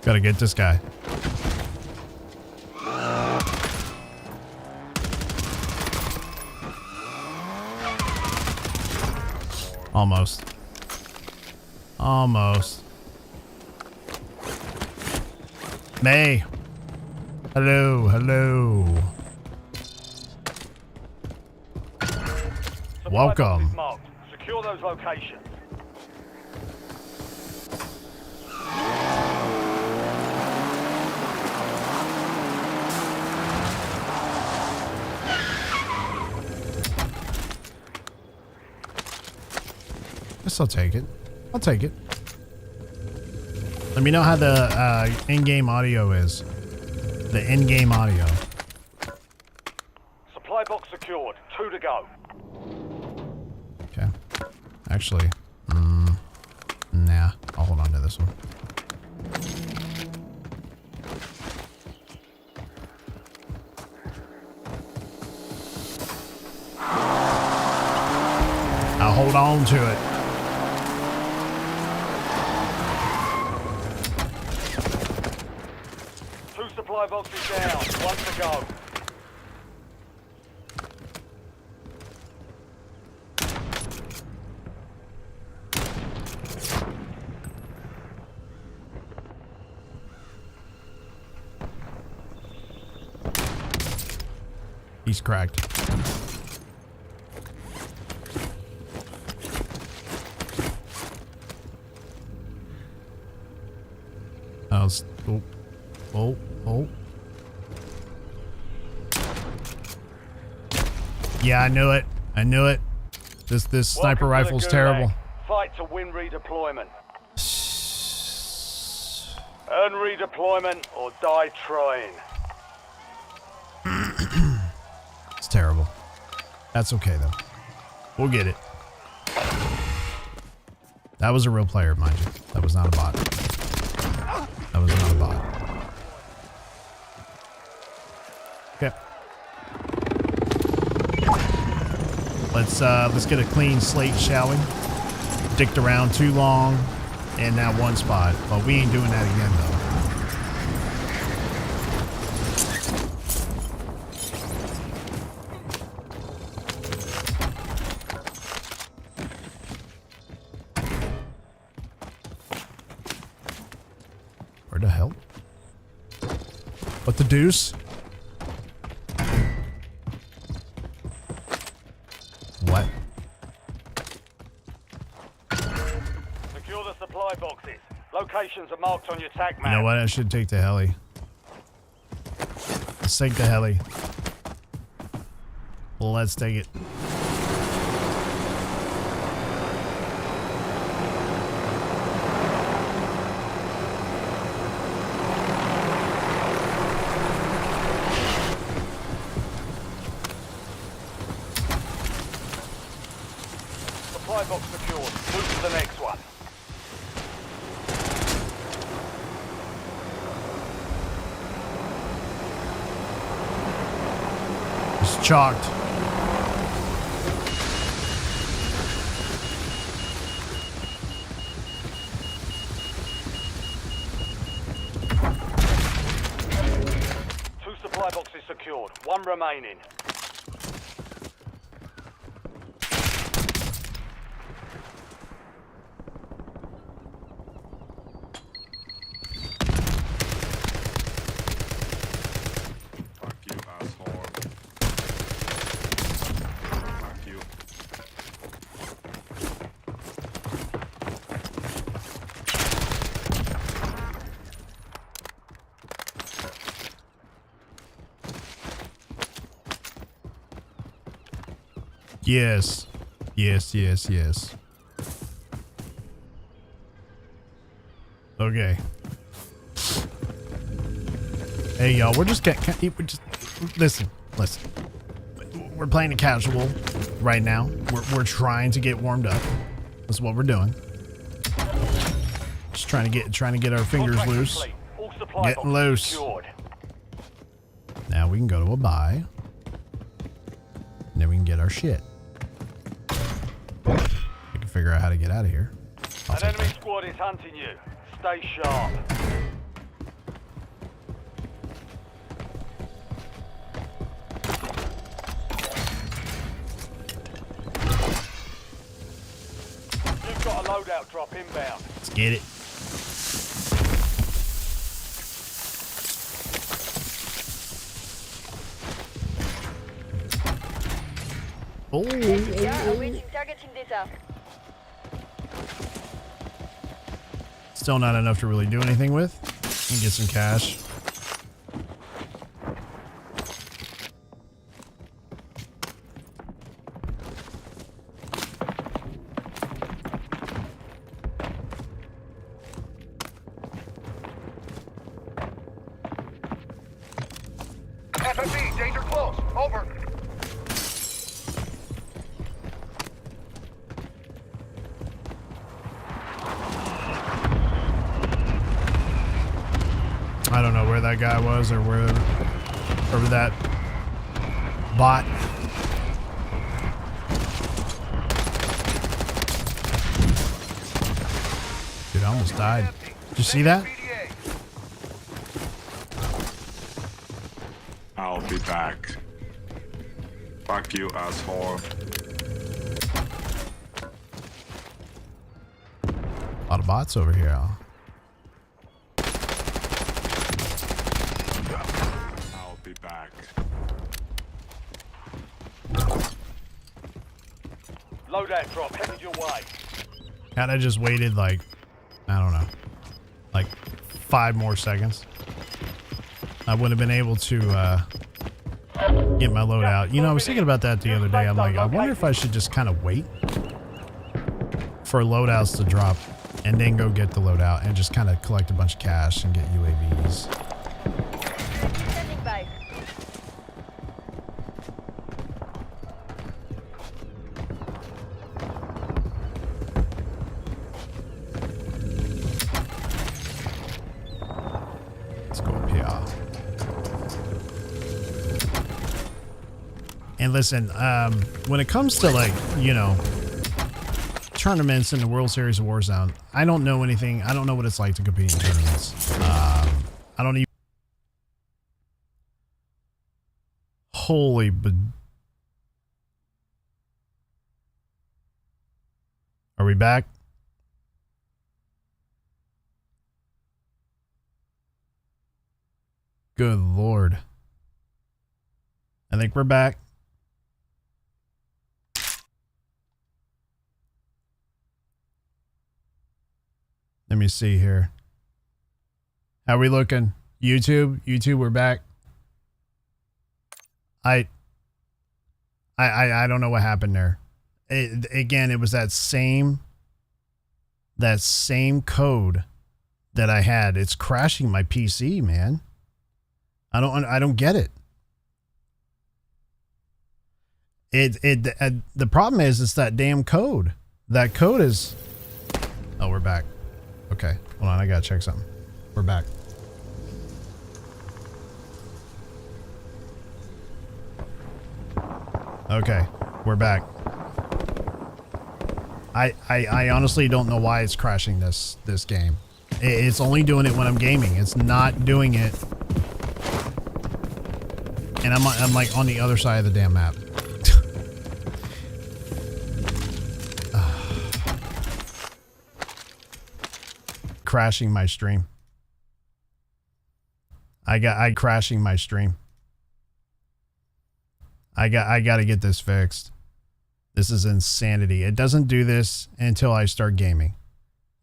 Gotta get this guy. Almost. Almost. May. Hello, hello. Welcome. Secure those locations. Guess I'll take it. I'll take it. Let me know how the in-game audio is. The in-game audio. Supply box secured. 2 to go. Okay. Actually, nah. I'll hold on to this one. hold on to it. Two supply boxes down. One to go. He's cracked. Oh. Yeah, I knew it. This sniper rifle's terrible. Fight to win redeployment. Earn redeployment or die trying. It's terrible. That's okay though. We'll get it. That was a real player, mind you. That was not a bot. That was not a bot. Okay. Let's get a clean slate, shall we? Dicked around too long in that one spot, but we ain't doing that again though. Where the hell? What the deuce? What? Secure the supply boxes. Locations are marked on your tac map. You know what? I should take the heli. Let's take the heli. Let's take it. Supply box secured. Move to the next one. It's chalked. Two supply boxes secured. One remaining. Yes. Yes. Okay. Hey, y'all, we're just listen. We're playing a casual right now. We're trying to get warmed up. That's what we're doing. Just trying to get our fingers Contract loose. complete. All supply Getting boxes loose. secured. Now we can go to a buy. And then we can get our shit. We can figure out how to get out of here. I'll An take enemy that. squad is hunting you. Stay sharp. You've got a loadout drop inbound. Let's get it. Awaiting targeting data. Still not enough to really do anything with. And get some cash. FMB, danger close. Over. I don't know where that guy was or wherever that bot. Dude, I almost died. Did you see that? I'll be back. Fuck you, asshole. A lot of bots over here. I'll be back. Loadout drop headed your way. Kinda just waited like, I don't know, like 5 more seconds. I would have been able to get my loadout. You know, I was thinking about that the other day. I'm like, I wonder if I should just kind of wait for loadouts to drop and then go get the loadout and just kind of collect a bunch of cash and get UAVs. Standing by. Let's go up here. And listen, when it comes to like, you know, tournaments in the World Series of Warzone, I don't know anything. I don't know what it's like to compete in tournaments. I don't even. Holy, but are we back? Good Lord. I think we're back. Let me see here. How we looking? YouTube, we're back. I don't know what happened there. Again, it was that same code that I had. It's crashing my PC, man. I don't get it. The problem is it's that damn code. That code is. Oh, we're back. Okay, hold on. I gotta check something. We're back. Okay, we're back. I honestly don't know why it's crashing this game. It's only doing it when I'm gaming. It's not doing it. And I'm like on the other side of the damn map. Crashing my stream. I crashing my stream. I got to get this fixed. This is insanity. It doesn't do this until I start gaming.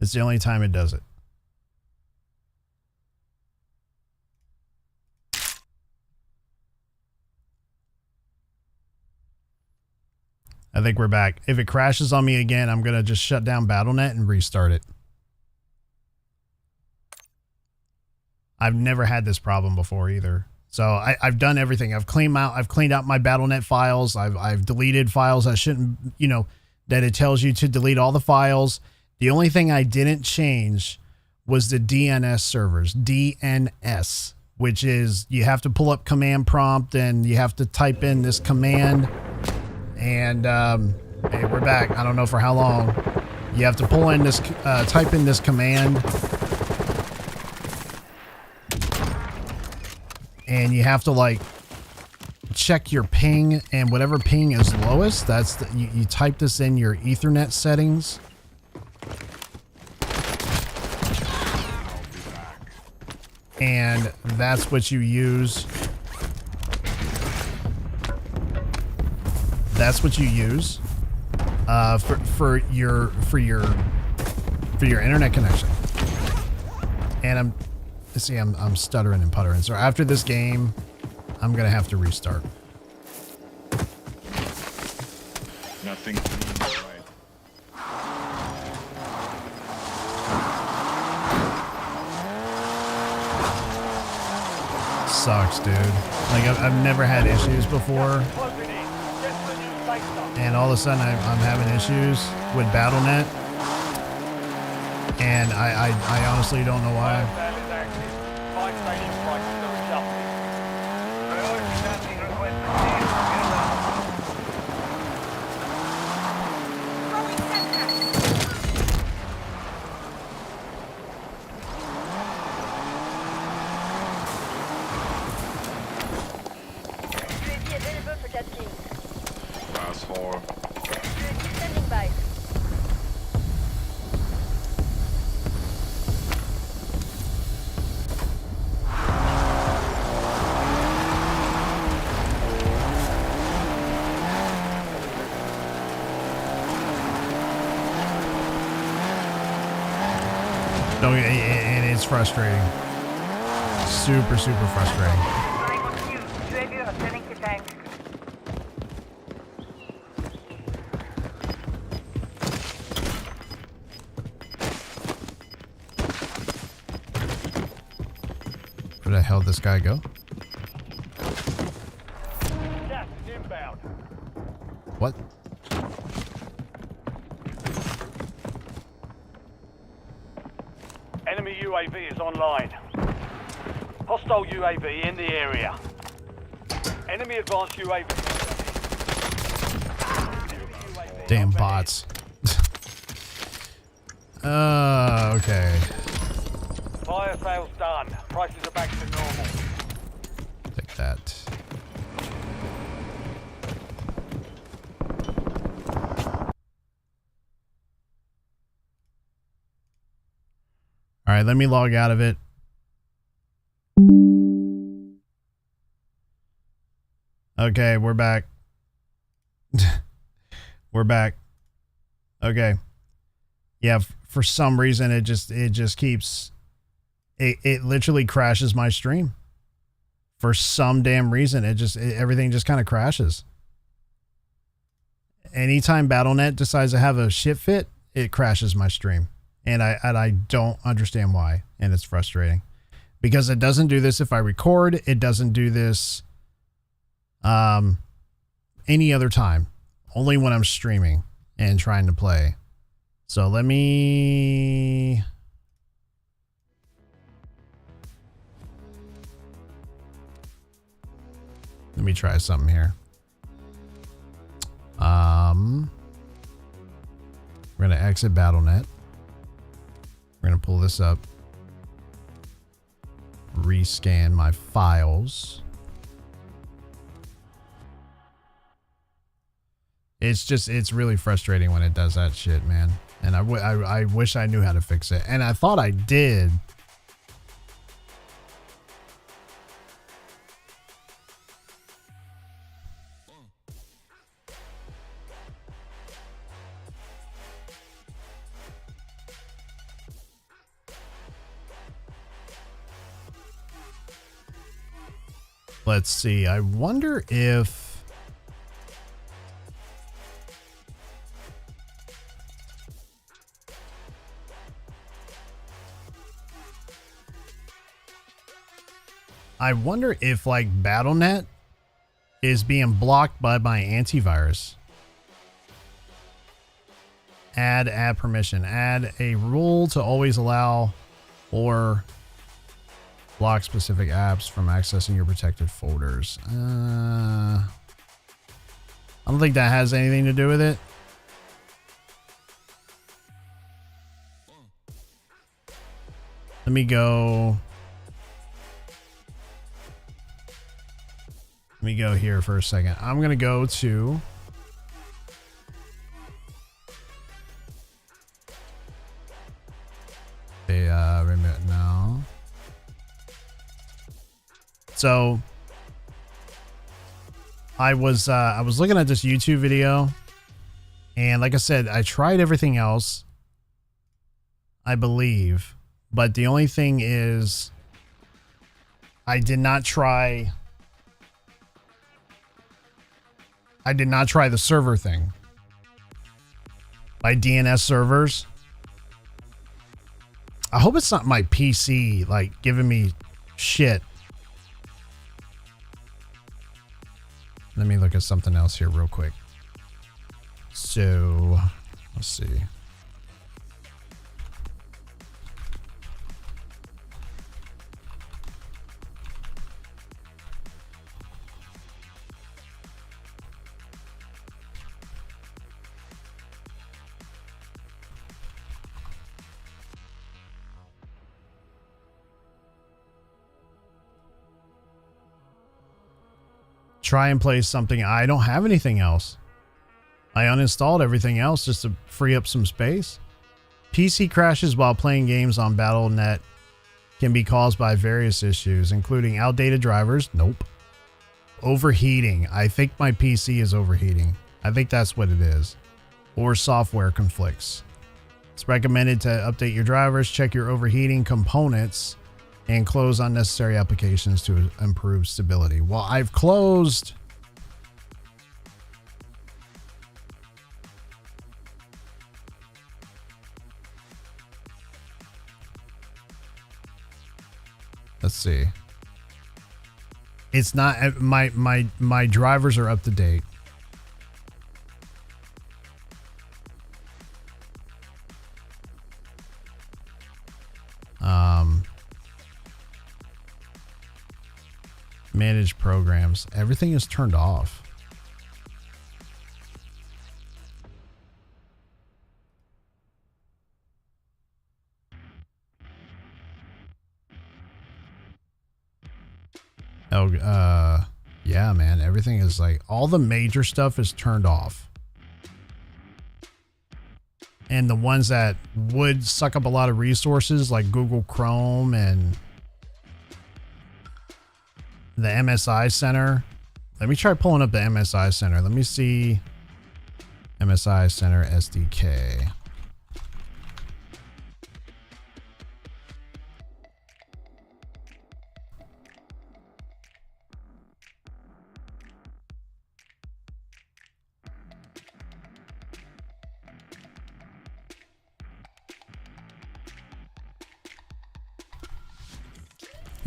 It's the only time it does it. I think we're back. If it crashes on me again, I'm going to just shut down BattleNet and restart it. I've never had this problem before either. So I've done everything. I've cleaned out my BattleNet files. I've deleted files I shouldn't, you know, that it tells you to delete all the files. The only thing I didn't change was the DNS servers, DNS, which is you have to pull up command prompt and you have to type in this command. And hey, we're back. I don't know for how long. You have to pull in this, type in this command. And you have to like check your ping, and whatever ping is lowest, that's the, you type this in your Ethernet settings. And that's what you use. That's what you use for your internet connection. And I'm stuttering and puttering. So after this game, I'm gonna have to restart. Nothing. Sucks, dude. Like I've never had issues before, and all of a sudden I'm having issues with BattleNet, and I honestly don't know why. for jet ski. Asshole. UAV standing by. No, and it's frustrating. Super, super frustrating. UAV returning to tank. Where the hell did this guy go? Gas is inbound. What? Enemy UAV is online. Hostile UAV in the area. Enemy advanced UAV. Damn bots. Okay. Fire sales done. Prices are back to normal. Take that. All right, let me log out of it. Okay, we're back. We're back. Okay. Yeah, for some reason it just keeps it literally crashes my stream. For some damn reason everything just kind of crashes. Anytime BattleNet decides to have a shit fit, it crashes my stream. And I don't understand why, and it's frustrating. Because it doesn't do this if I record, it doesn't do this any other time. Only when I'm streaming and trying to play. So let me try something here. We're gonna exit BattleNet. We're gonna pull this up. Rescan my files. It's really frustrating when it does that shit, man. And I wish I knew how to fix it. And I thought I did. Let's see. I wonder if like BattleNet is being blocked by my antivirus. Add permission. Add a rule to always allow or block specific apps from accessing your protected folders. I don't think that has anything to do with it. Let me go here for a second. I'm going to go to remit now. So I was looking at this YouTube video, and like I said, I tried everything else, I believe, but the only thing is I did not try the server thing. My DNS servers. I hope it's not my PC like giving me shit. Let me look at something else here real quick. So, let's see. try and play something. I don't have anything else. I uninstalled everything else just to free up some space. PC crashes while playing games on Battle.net can be caused by various issues, including outdated drivers. Nope. Overheating. I think my PC is overheating. I think that's what it is. Or software conflicts. It's recommended to update your drivers, check your overheating components, and close unnecessary applications to improve stability. Well, I've closed... Let's see. It's not my drivers are up to date. Manage programs. Everything is turned off. Oh, yeah, man. Everything is like, all the major stuff is turned off. And the ones that would suck up a lot of resources, like Google Chrome and the MSI Center. Let me try pulling up the MSI Center. Let me see. MSI Center SDK.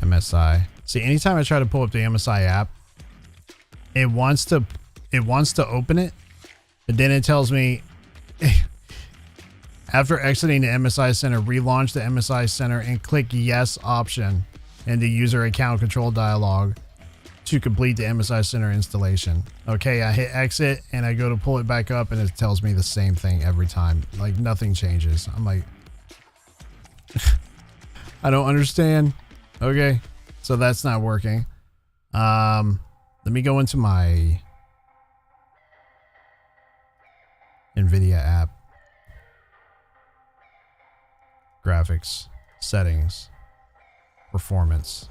MSI. See, anytime I try to pull up the MSI app, it wants to open it, but then it tells me after exiting the MSI Center, relaunch the MSI Center and click yes option in the user account control dialog to complete the MSI Center installation. Okay, I hit exit and I go to pull it back up and it tells me the same thing every time. Like nothing changes. I'm like, I don't understand. Okay, so that's not working. Let me go into my NVIDIA app. Graphics, settings, performance.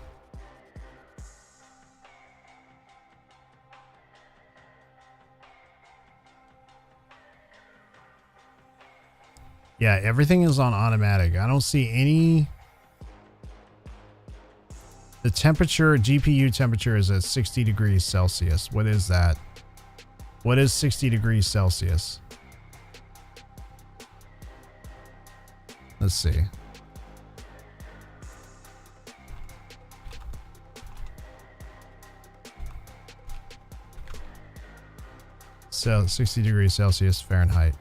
Yeah, everything is on automatic. I don't see any... The temperature, GPU temperature is at 60 degrees Celsius. What is that? What is 60 degrees Celsius? Let's see. So 60 degrees Celsius Fahrenheit.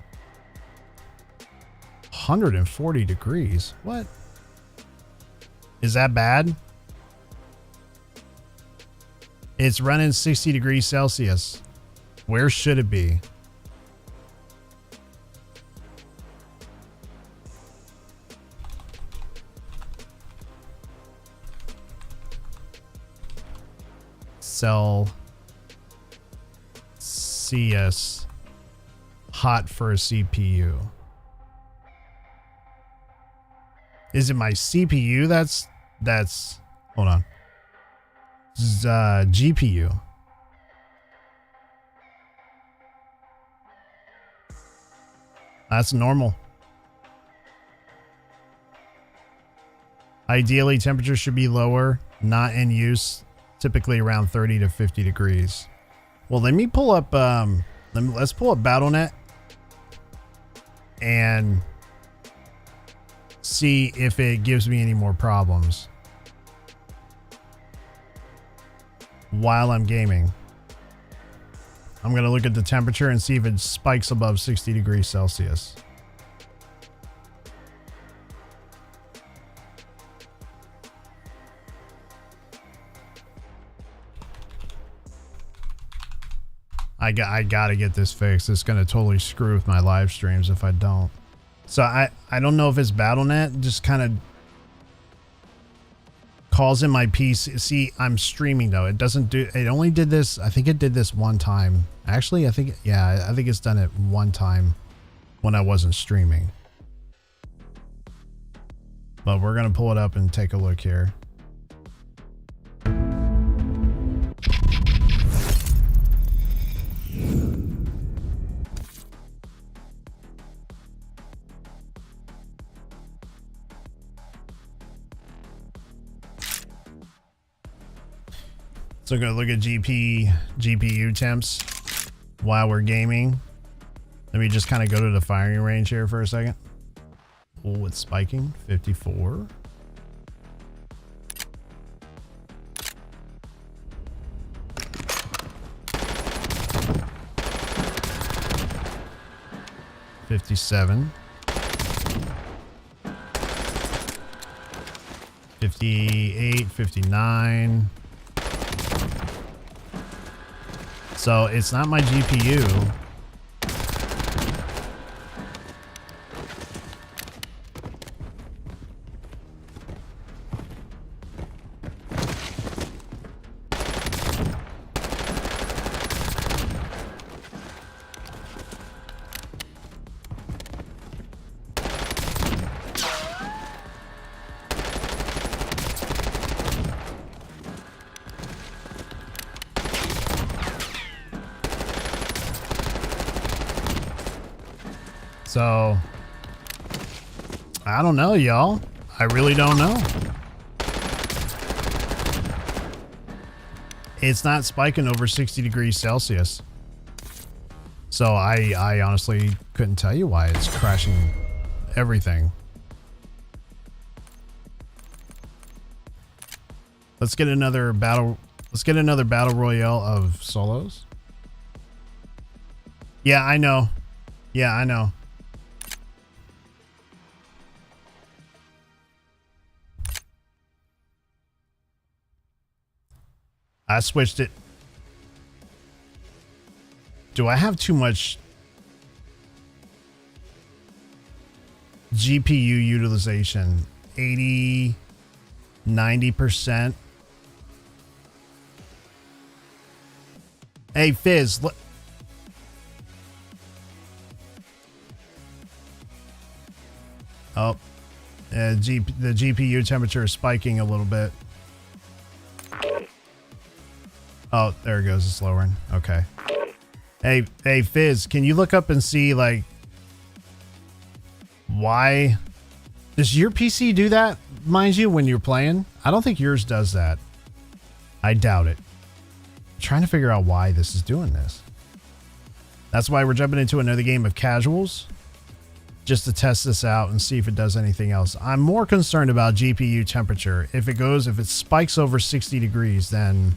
140 degrees. What? Is that bad? It's running 60 degrees Celsius. Where should it be? Celsius. Hot for a CPU. Is it my CPU? That's hold on. GPU. That's normal. Ideally, temperature should be lower, not in use, typically around 30 to 50 degrees. Well, let me pull up, let's pull up Battle.net and see if it gives me any more problems while I'm gaming. I'm going to look at the temperature and see if it spikes above 60 degrees Celsius. I gotta get this fixed. It's going to totally screw with my live streams if I don't. So I don't know if it's Battle.net just kind of calls in my PC. See, I'm streaming though. It doesn't do, it only did this. I think it did this one time. Actually, I think it's done it one time when I wasn't streaming. But we're going to pull it up and take a look here. So I'm going to look at GPU temps while we're gaming. Let me just kind of go to the firing range here for a second. Oh, it's spiking. 54. $57. 58, 59. So it's not my GPU. So, I don't know, y'all. I really don't know. It's not spiking over 60 degrees Celsius. So I honestly couldn't tell you why it's crashing everything. Let's get another battle royale of solos. Yeah, I know. Yeah, I know. I switched it. Do I have too much GPU utilization? 80, 90%. Hey, Fizz. Oh, the GPU temperature is spiking a little bit. Oh, there it goes. It's lowering. Okay. Hey, Fizz, can you look up and see, like, why does your PC do that, mind you, when you're playing? I don't think yours does that. I doubt it. I'm trying to figure out why this is doing this. That's why we're jumping into another game of casuals, just to test this out and see if it does anything else. I'm more concerned about GPU temperature. If it spikes over 60 degrees, then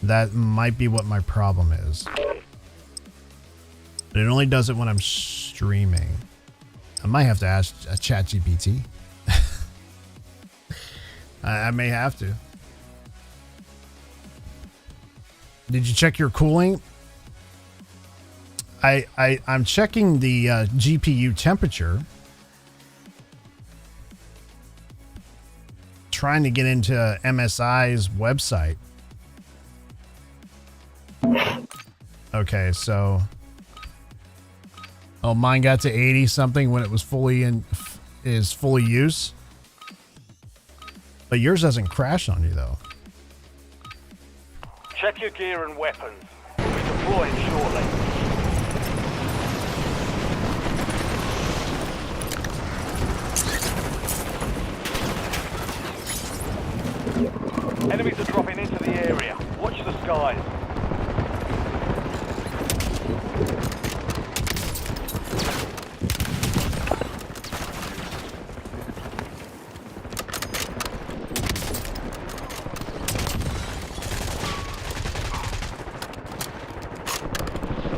that might be what my problem is. But it only does it when I'm streaming. I might have to ask a ChatGPT. I may have to. Did you check your cooling? I'm checking the GPU temperature. Trying to get into MSI's website. Okay, so mine got to 80 something when it was fully use. But yours doesn't crash on you though. Check your gear and weapons. We'll be deploying shortly. Enemies are dropping into the area. Watch the skies.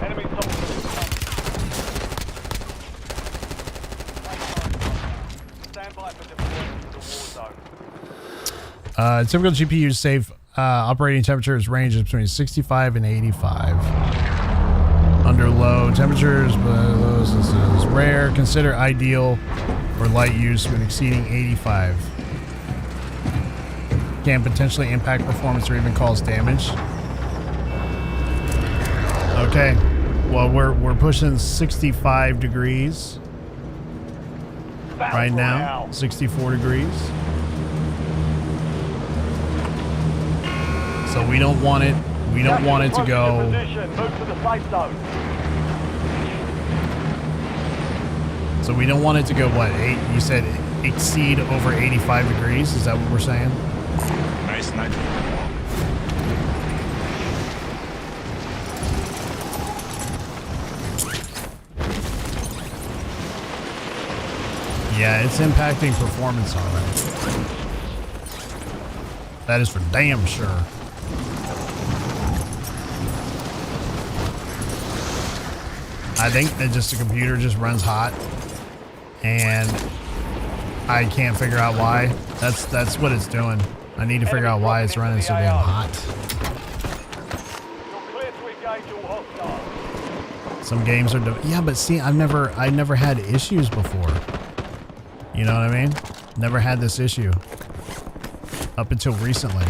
Enemies top of the stand by for deployment to the war zone. Typical GPU safe operating temperatures ranges between 65 and 85. Under low temperatures, but low, this is rare. Consider ideal for light use when exceeding 85. can potentially impact performance or even cause damage. Okay. Well, we're pushing 65 degrees right now. 64 degrees. So we don't want it. We don't want it to go. Move to the safe zone. So we don't want it to go what? You said exceed over 85 degrees. Is that what we're saying? Nice night. Yeah, it's impacting performance already. That is for damn sure. I think that just the computer just runs hot, and I can't figure out why. That's what it's doing. I need to figure out why it's running so damn hot. You're clear to engage all hostiles. Some games are yeah, but see, I've never had issues before. You know what I mean? Never had this issue up until recently.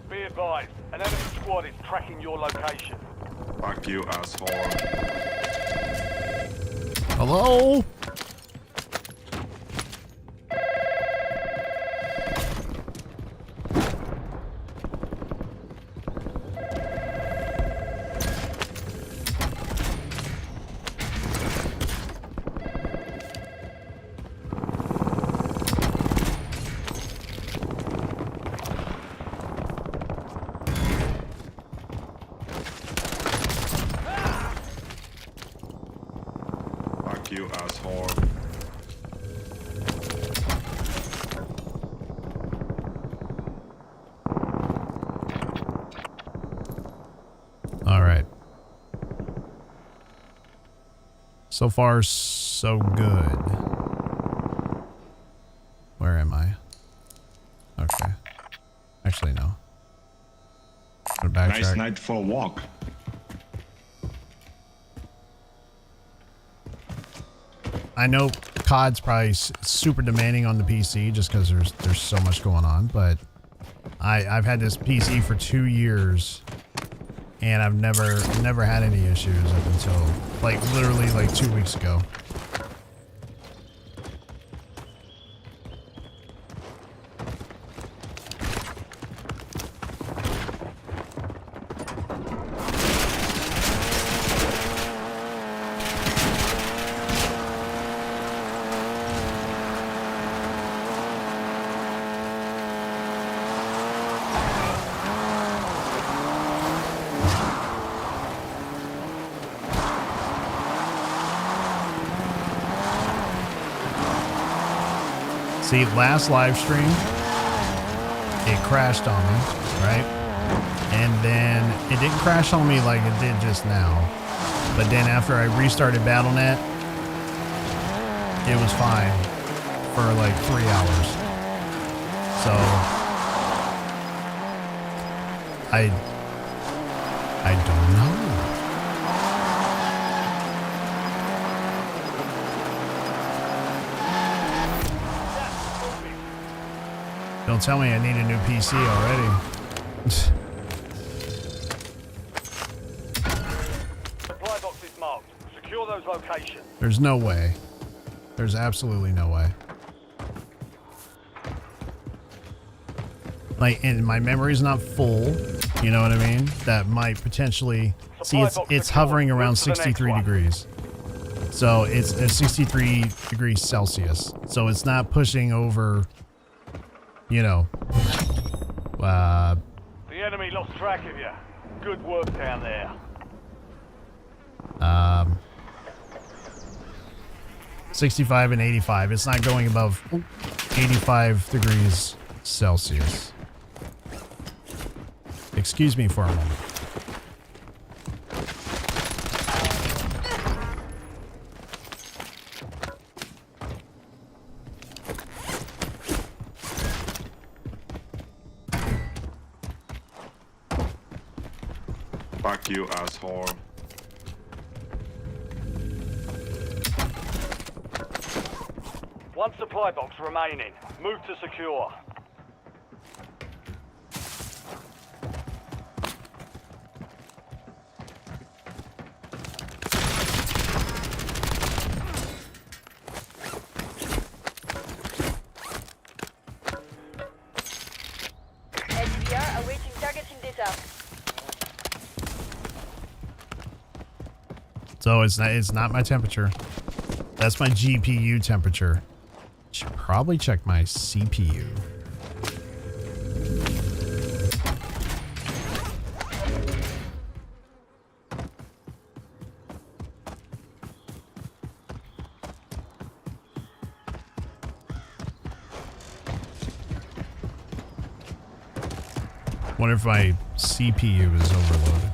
Be advised, an enemy squad is tracking your location. Fuck you, asshole. Hello? Fuck you, asshole. All right. So far, so good. Where am I? Okay. Actually, no. I'm gonna backtrack. Nice night for a walk. I know COD's probably super demanding on the PC just because there's so much going on, but I've had this PC for 2 years and I've never had any issues up until like literally like 2 weeks ago. See, last live stream, it crashed on me, right? And then it didn't crash on me like it did just now. But then after I restarted Battle.net, it was fine for like 3 hours. So I don't know. Don't tell me I need a new PC already. Supply box is marked. Secure those locations. There's no way. There's absolutely no way. Like, and my memory's not full. You know what I mean? That might potentially see it's hovering around 63 degrees. So it's 63 degrees Celsius. So it's not pushing over, you know, The enemy lost track of you. Good work down there. 65 and 85. It's not going above 85 degrees Celsius. Excuse me for a moment. Fuck you, asshole. One supply box remaining. Move to secure. SDR awaiting targets in data. So it's not my temperature. That's my GPU temperature. Should probably check my CPU. Wonder if my CPU is overloaded.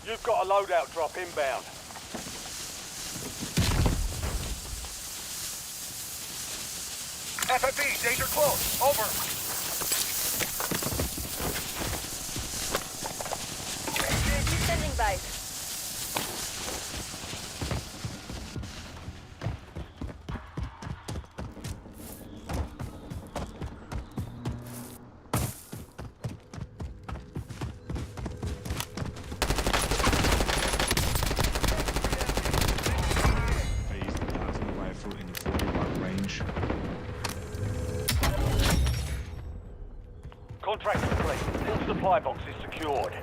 You've got a loadout drop inbound. FFB, danger close. Over. UAV standing by. I used the plasma rifle in the 40-watt range. Contract complete. All supply box is secured.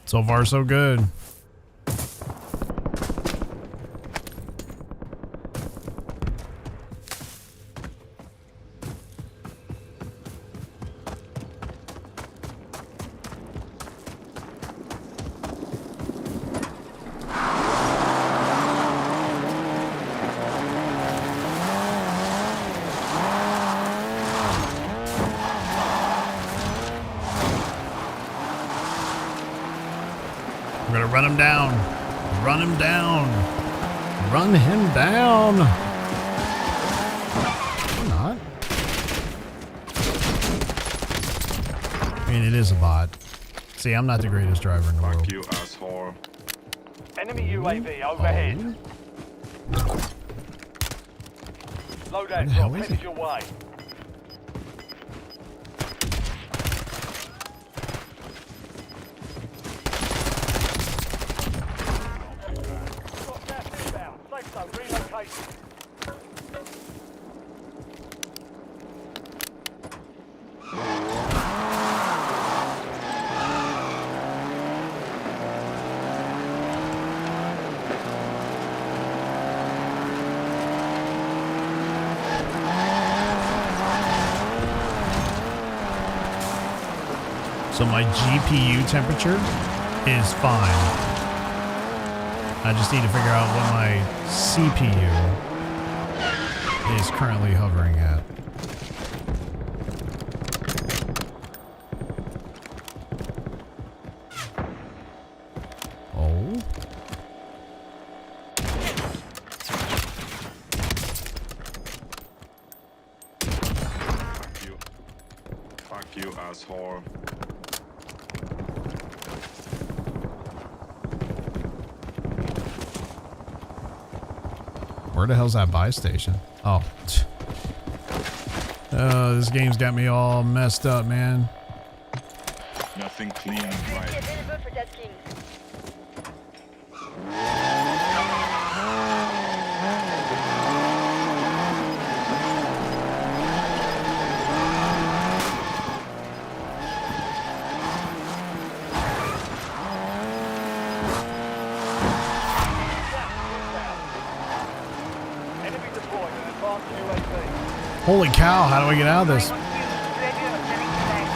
So far, so good. We're gonna run him down. Run him down. Run him down. Or not. I mean, it is a bot. See, I'm not the greatest driver in the world. Fuck you, asshole. Enemy UAV overhead. Where Loadout the hell drop is headed he? your way. Got gas inbound. Safe zone relocation. So my GPU temperature is fine. I just need to figure out what my CPU is currently hovering at. Oh. Fuck you. Fuck you, asshole. Where the hell's that buy station? Oh. This game's got me all messed up, man. Nothing clean and UAV right. available for tasking. Enemy deployed an advanced UAV. Holy cow, how do I get out of this? UAV returning to tank.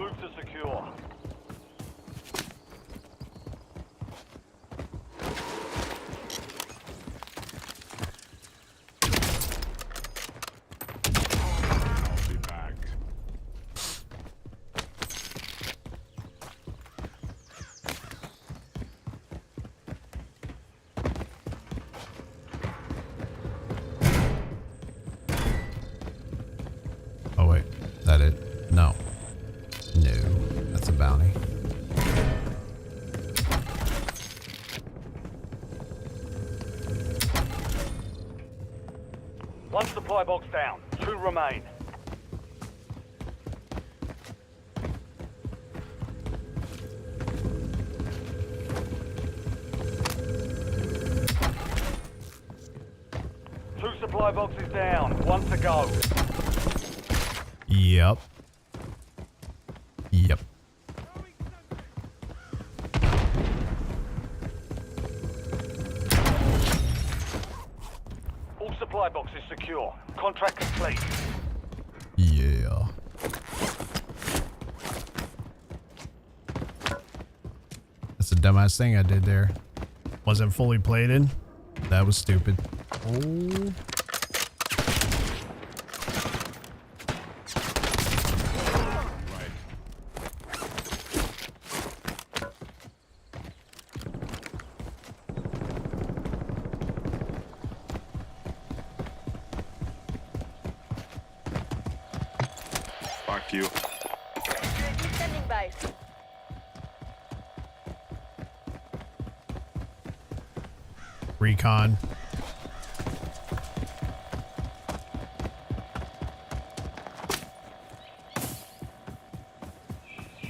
Move to secure. I'll be back. Oh wait, that it? No. No, that's a bounty. One supply box down. 2 remain. Two supply boxes down. 1 to go. Yep. Yep. All supply boxes secure. Contract complete. Yeah. That's a dumbass thing I did there. Wasn't fully plated. That was stupid. Oh. Fuck you. UAV standing by. Recon.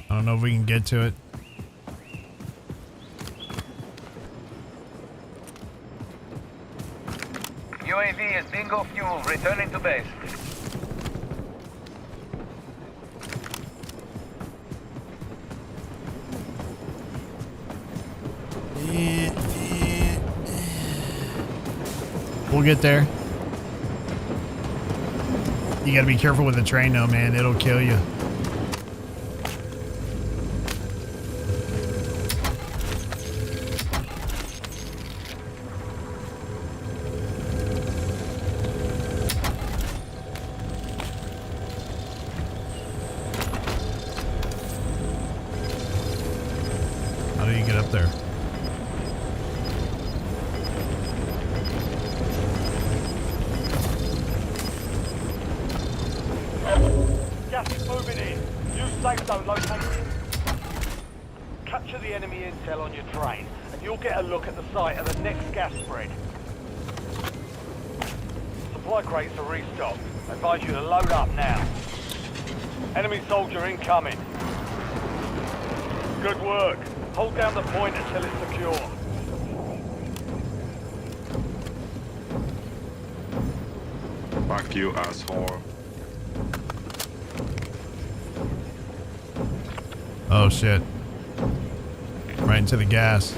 I don't know if we can get to it. UAV is bingo fuel, returning to base. We'll get there. You gotta be careful with the train though, man. It'll kill you. How do you get up there? Gas is moving in. Use safe zone located. Capture the enemy intel on your train, and you'll get a look at the site of the next gas spread. Supply crates are restocked. I advise you to load up now. Enemy soldier incoming. Good work. Hold down the point until it's secure. Fuck you, asshole. Oh shit. Right into the gas.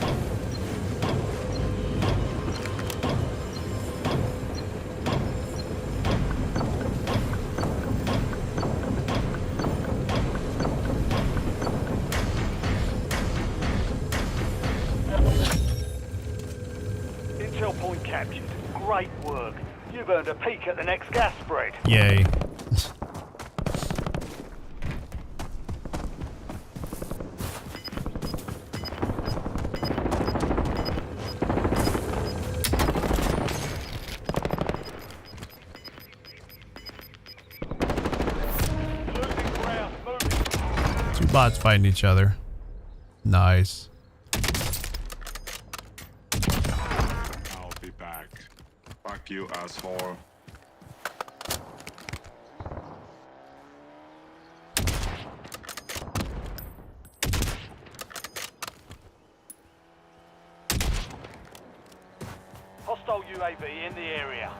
Intel point captured. Great work. You've earned a peek at the next gas spread. Yay. Losing ground. Moving. Two bots fighting each other. Nice. I'll be back. Fuck you, asshole. Hostile UAV in the area.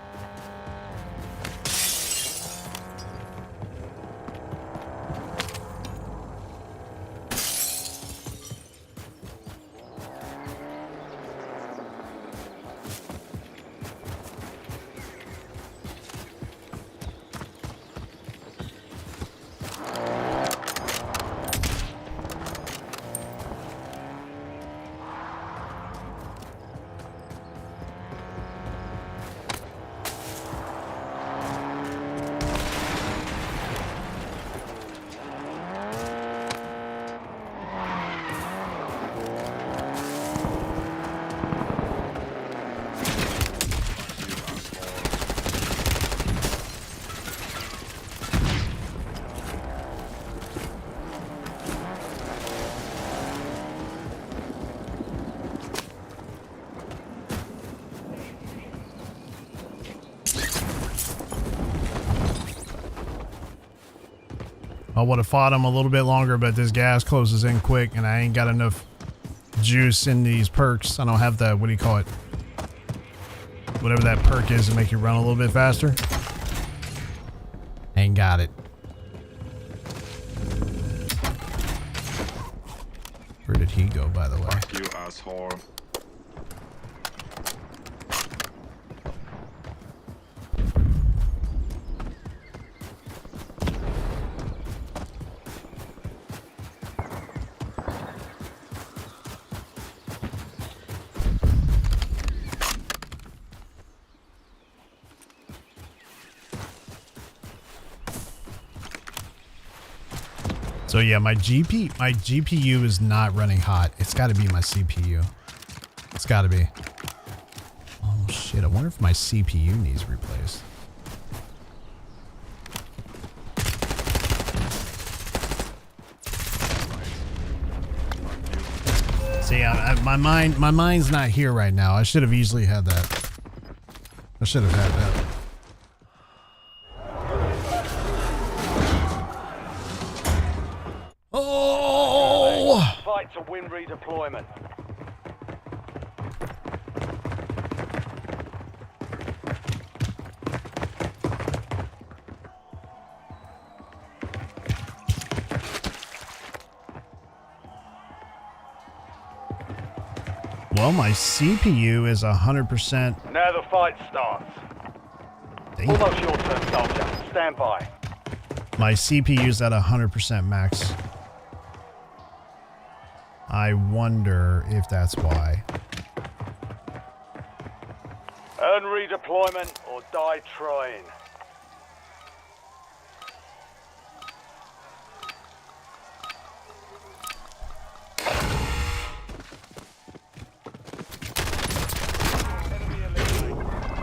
I would have fought him a little bit longer, but this gas closes in quick, and I ain't got enough juice in these perks. I don't have that, what do you call it? Whatever that perk is to make you run a little bit faster. Ain't got it. Where did he go, by the way? Fuck you, asshole. So yeah, my GPU is not running hot. It's got to be my CPU. It's got to be. Oh shit! I wonder if my CPU needs replaced. See, my mind's not here right now. I should have easily had that. I should have had that. Fight to win redeployment. Well, my CPU is 100%. Now the fight starts. Damn. Almost your turn, soldier. Stand by. My CPU's at 100% max. I wonder if that's why. Earn redeployment or die trying.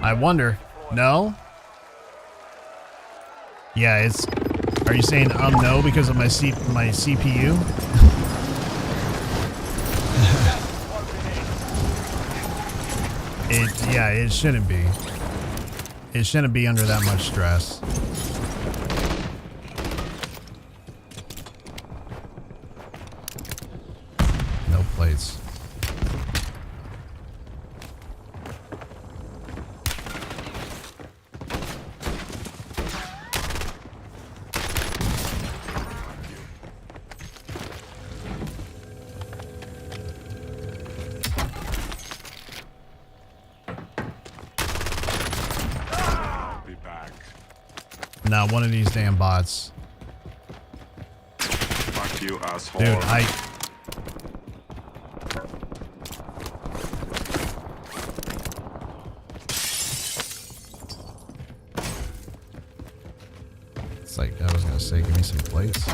I wonder. No? Yeah, it's... Are you saying no because of my CPU? Yeah, it shouldn't be. It shouldn't be under that much stress. No plates. Not one of these damn bots. Fuck you, asshole. Dude, It's like, I was gonna say, give me some plates.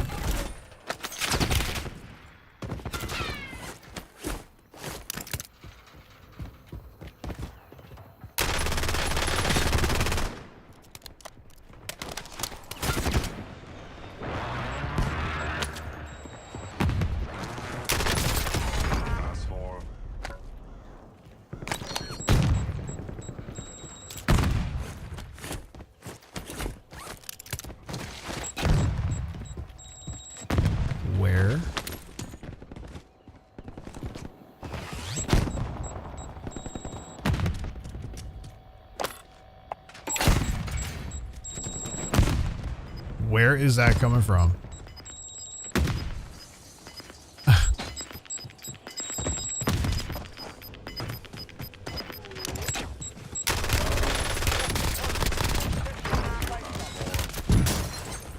Where? Where is that coming from?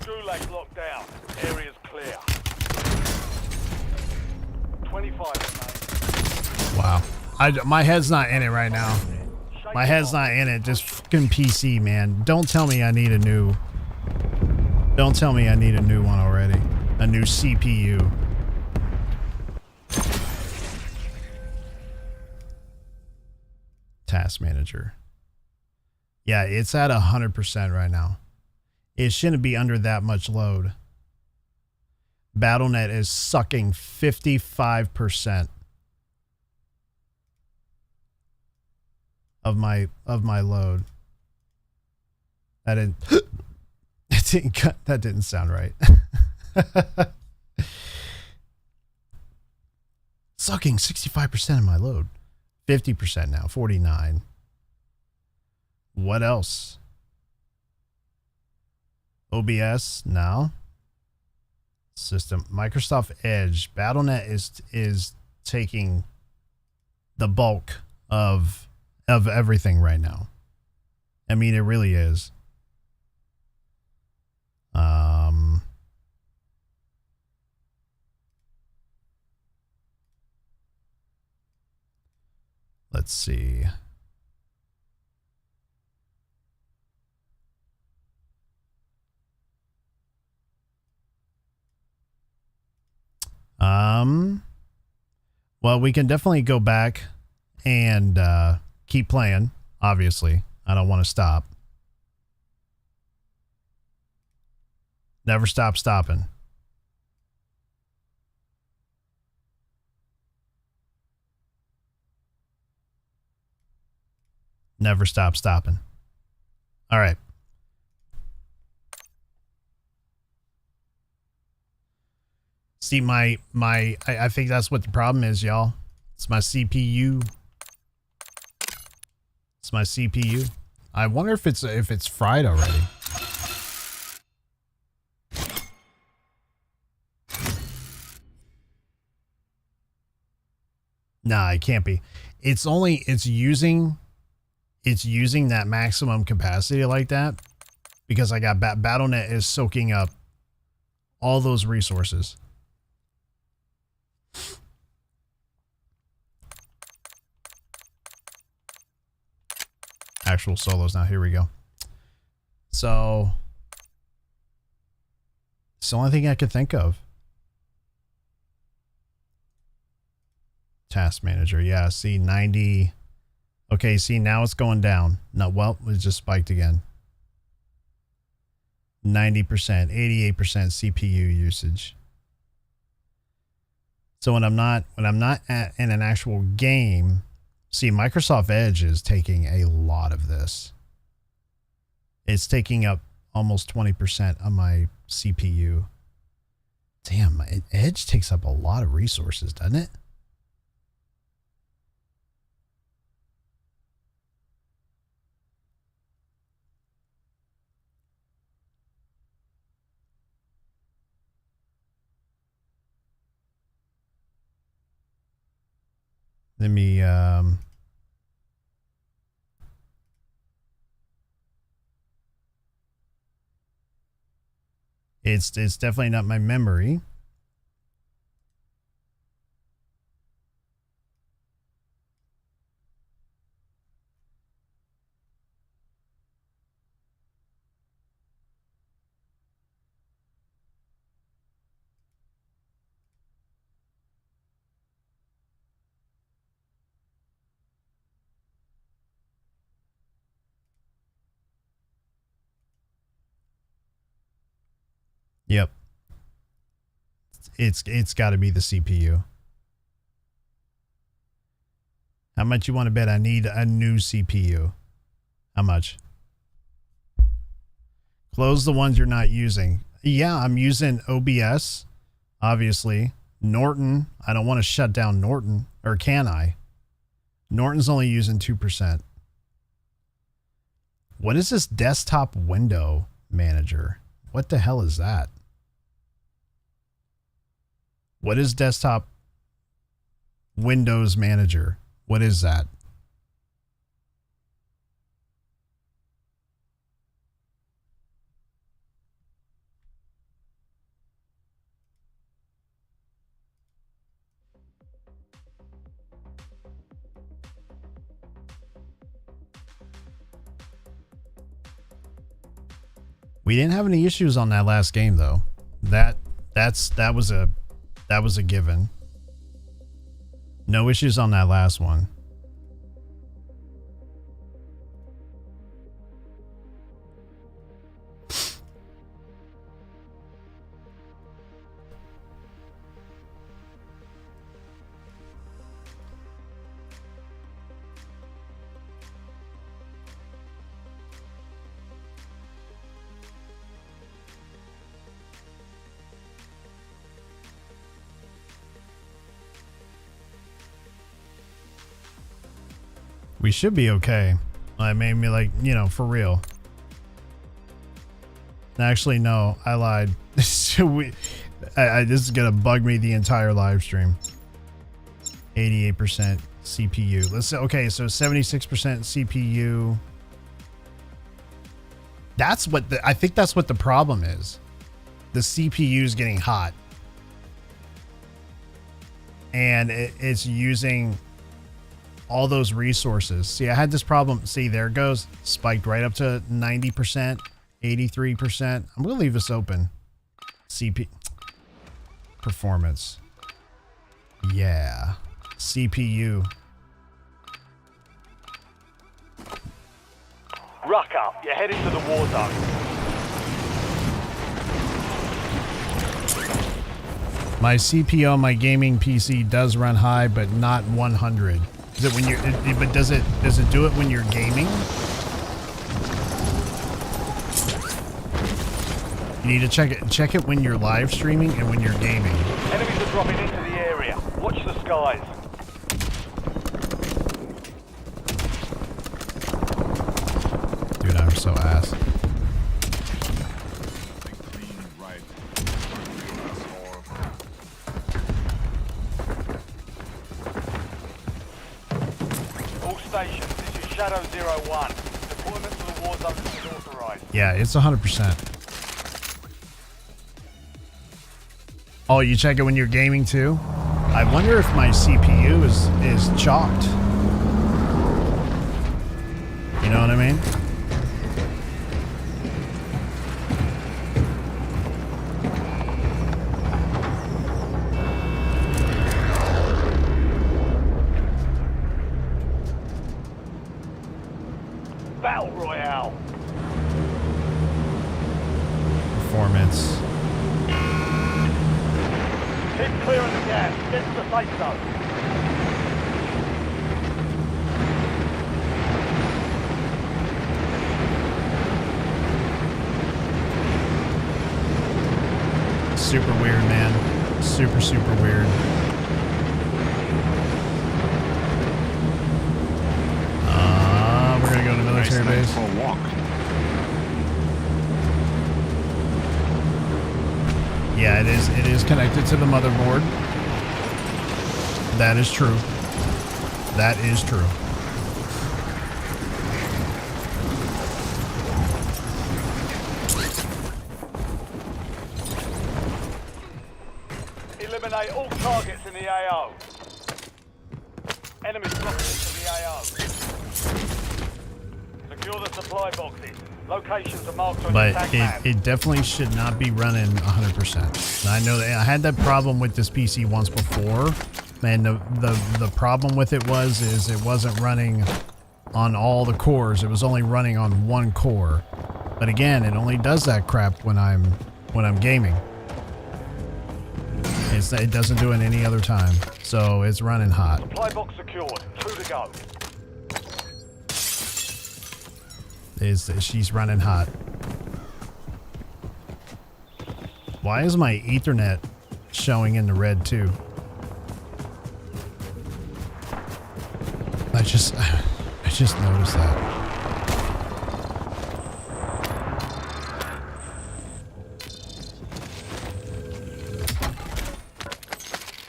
Gulag locked down. Area's clear. 25 Wow. My head's not in it right now. My head's not in it. Just fucking PC, man. Don't tell me I need a new... Don't tell me I need a new one already. A new CPU. Task manager. Yeah, it's at 100% right now. It shouldn't be under that much load. BattleNet is sucking 55% of my load. That didn't that didn't sound right. Sucking 65% of my load. 50% now, 49. What else? OBS now. System. Microsoft Edge. Battle.net is taking the bulk of everything right now. I mean, it really is. Let's see. Well, we can definitely go back and keep playing. Obviously, I don't want to stop. Never stop stopping. Never stop stopping. All right. See, I think that's what the problem is, y'all. It's my CPU. It's my CPU. I wonder if it's fried already. Nah, it can't be. It's using that maximum capacity like that because I got Battle.net is soaking up all those resources. Actual solos now. Here we go. So it's the only thing I could think of. Task manager. Yeah. See, 90. Okay. See, now it's going down. No, well, it just spiked again. 90%, 88% CPU usage. So when I'm not in an actual game, see, Microsoft Edge is taking a lot of this. It's taking up almost 20% of my CPU. Damn, Edge takes up a lot of resources, doesn't it? Let me it's definitely not my memory. Yep. It's got to be the CPU. How much you want to bet I need a new CPU? How much? Close the ones you're not using. Yeah, I'm using OBS, obviously. Norton, I don't want to shut down Norton, or can I? Norton's only using 2%. What is this desktop window manager? What the hell is that? What is desktop Windows manager? What is that? We didn't have any issues on that last game though. That was a given. No issues on that last one. We should be okay. I made me like, you know, for real. Actually, no, I lied. This is gonna bug me the entire live stream. 88% CPU. Let's say, okay, so 76% CPU. That's what I think that's what the problem is. The CPU is getting hot. And it's using all those resources. See, I had this problem. See, there it goes. Spiked right up to 90%, 83%. I'm going to leave this open. CPU. Performance. Yeah. CPU. Ruck up. You're heading to the war zone. My CPU on my gaming PC does run high, but not 100. Is it when you're? But does it do it when you're gaming? You need to check it. Check it when you're live streaming and when you're gaming. Enemies are dropping into the area. Watch the skies. Dude, I'm so ass. All stations, this is Shadow 01. Deployment to the war zone is authorized. Yeah, it's 100%. Oh, you check it when you're gaming too? I wonder if my CPU is chalked. You know what I mean? Battle Royale. Performance. Keep clearing the gas. Get to the safe zone. Super weird, man. Super, super weird. We're gonna go to military base. For a walk. Yeah, it is. It is connected to the motherboard. That is true. That is true. Eliminate all targets in the AO. Enemies dropping into the AO. Secure the supply boxes. Locations are marked on your But tag map. it definitely should not be running 100%. I know that I had that problem with this PC once before, and the problem with it is it wasn't running on all the cores. It was only running on one core. But again, it only does that crap when I'm gaming. It doesn't do it any other time. So it's running hot. Supply box secured. 2 to go. She's running hot. Why is my Ethernet showing in the red too? I just noticed that.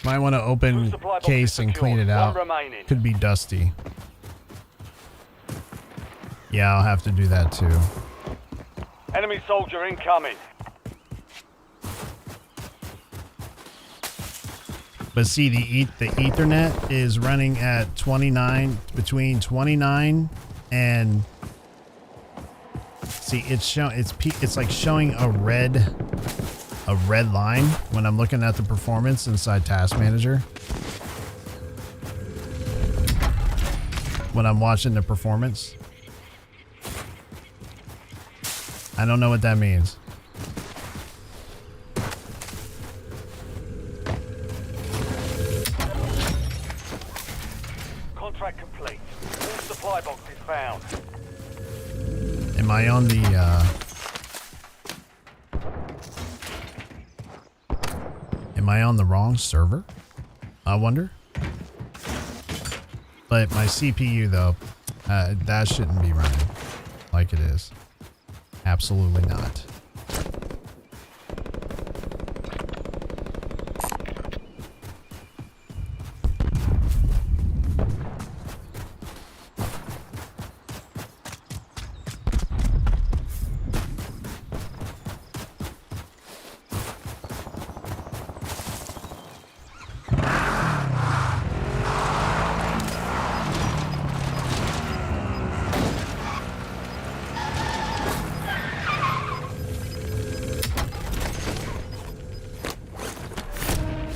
Might want to open case and clean it out. Could be dusty. Yeah, I'll have to do that too. Enemy soldier incoming. But see, the Ethernet is running at 29, between 29 and see, it's like showing a red line when I'm looking at the performance inside Task Manager. When I'm watching the performance. I don't know what that means. Contract complete. All supply boxes found. Am I on the wrong server? I wonder. But my CPU though, That shouldn't be running like it is. Absolutely not.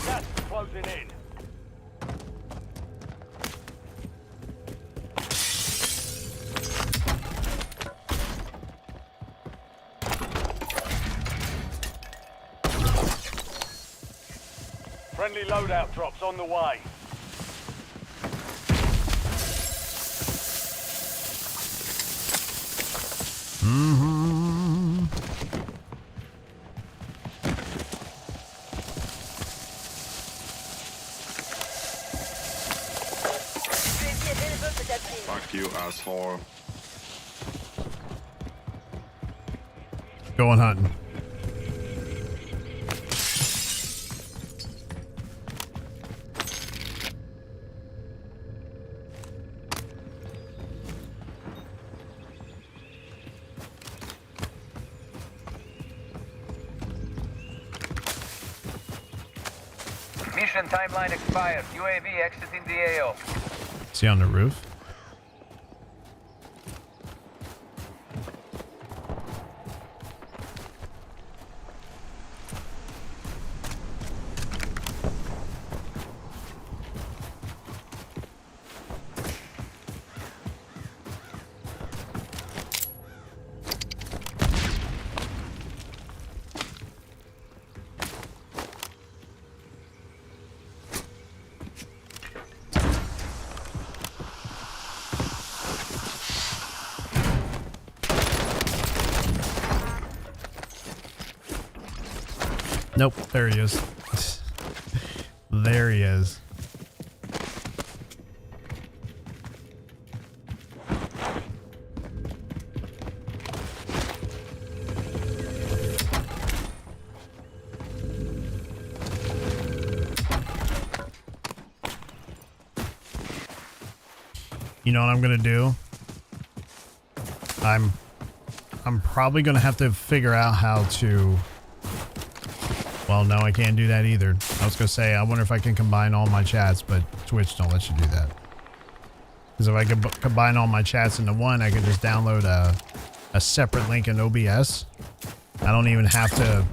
Gas is closing in. Friendly loadout drops on the way. UAV available for that team. Fuck you, asshole. Going hunting. Mission timeline expired. UAV exiting the AO. Is he on the roof? Nope, there he is. There he is. You know what I'm gonna do? I'm probably gonna have to figure out how to. Well, no, I can't do that either. I was gonna say, I wonder if I can combine all my chats, but Twitch don't let you do that. Because if I could combine all my chats into one, I could just download a separate link in OBS. I don't even have to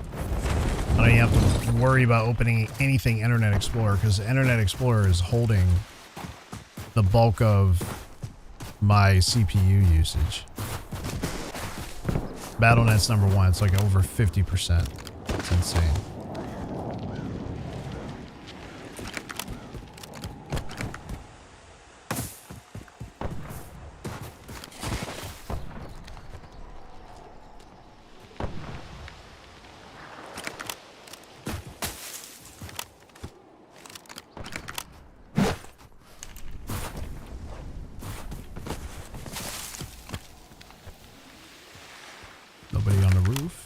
worry about opening anything Internet Explorer, because Internet Explorer is holding the bulk of my CPU usage. BattleNet's #1. It's like over 50%. It's insane. Nobody on the roof.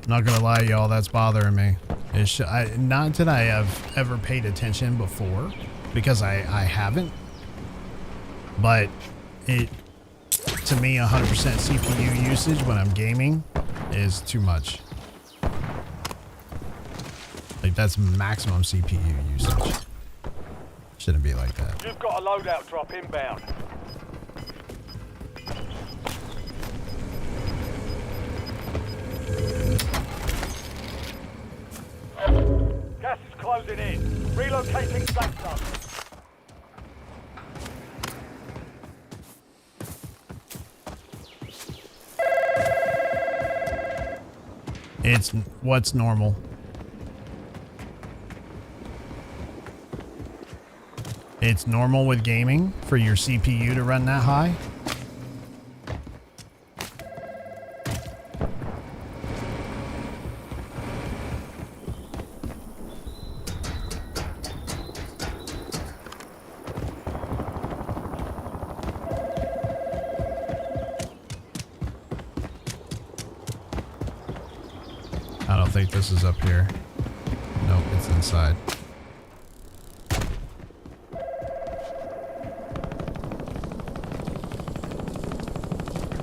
Not gonna lie, y'all, that's bothering me. Not that I have ever paid attention before, because I haven't, but it, to me, 100% CPU usage when I'm gaming is too much. Like, that's maximum CPU usage. Shouldn't be like that. You've got a loadout drop inbound. closing in. Relocating safe zone. It's what's normal. It's normal with gaming for your CPU to run that high. I don't think this is up here. Nope, it's inside.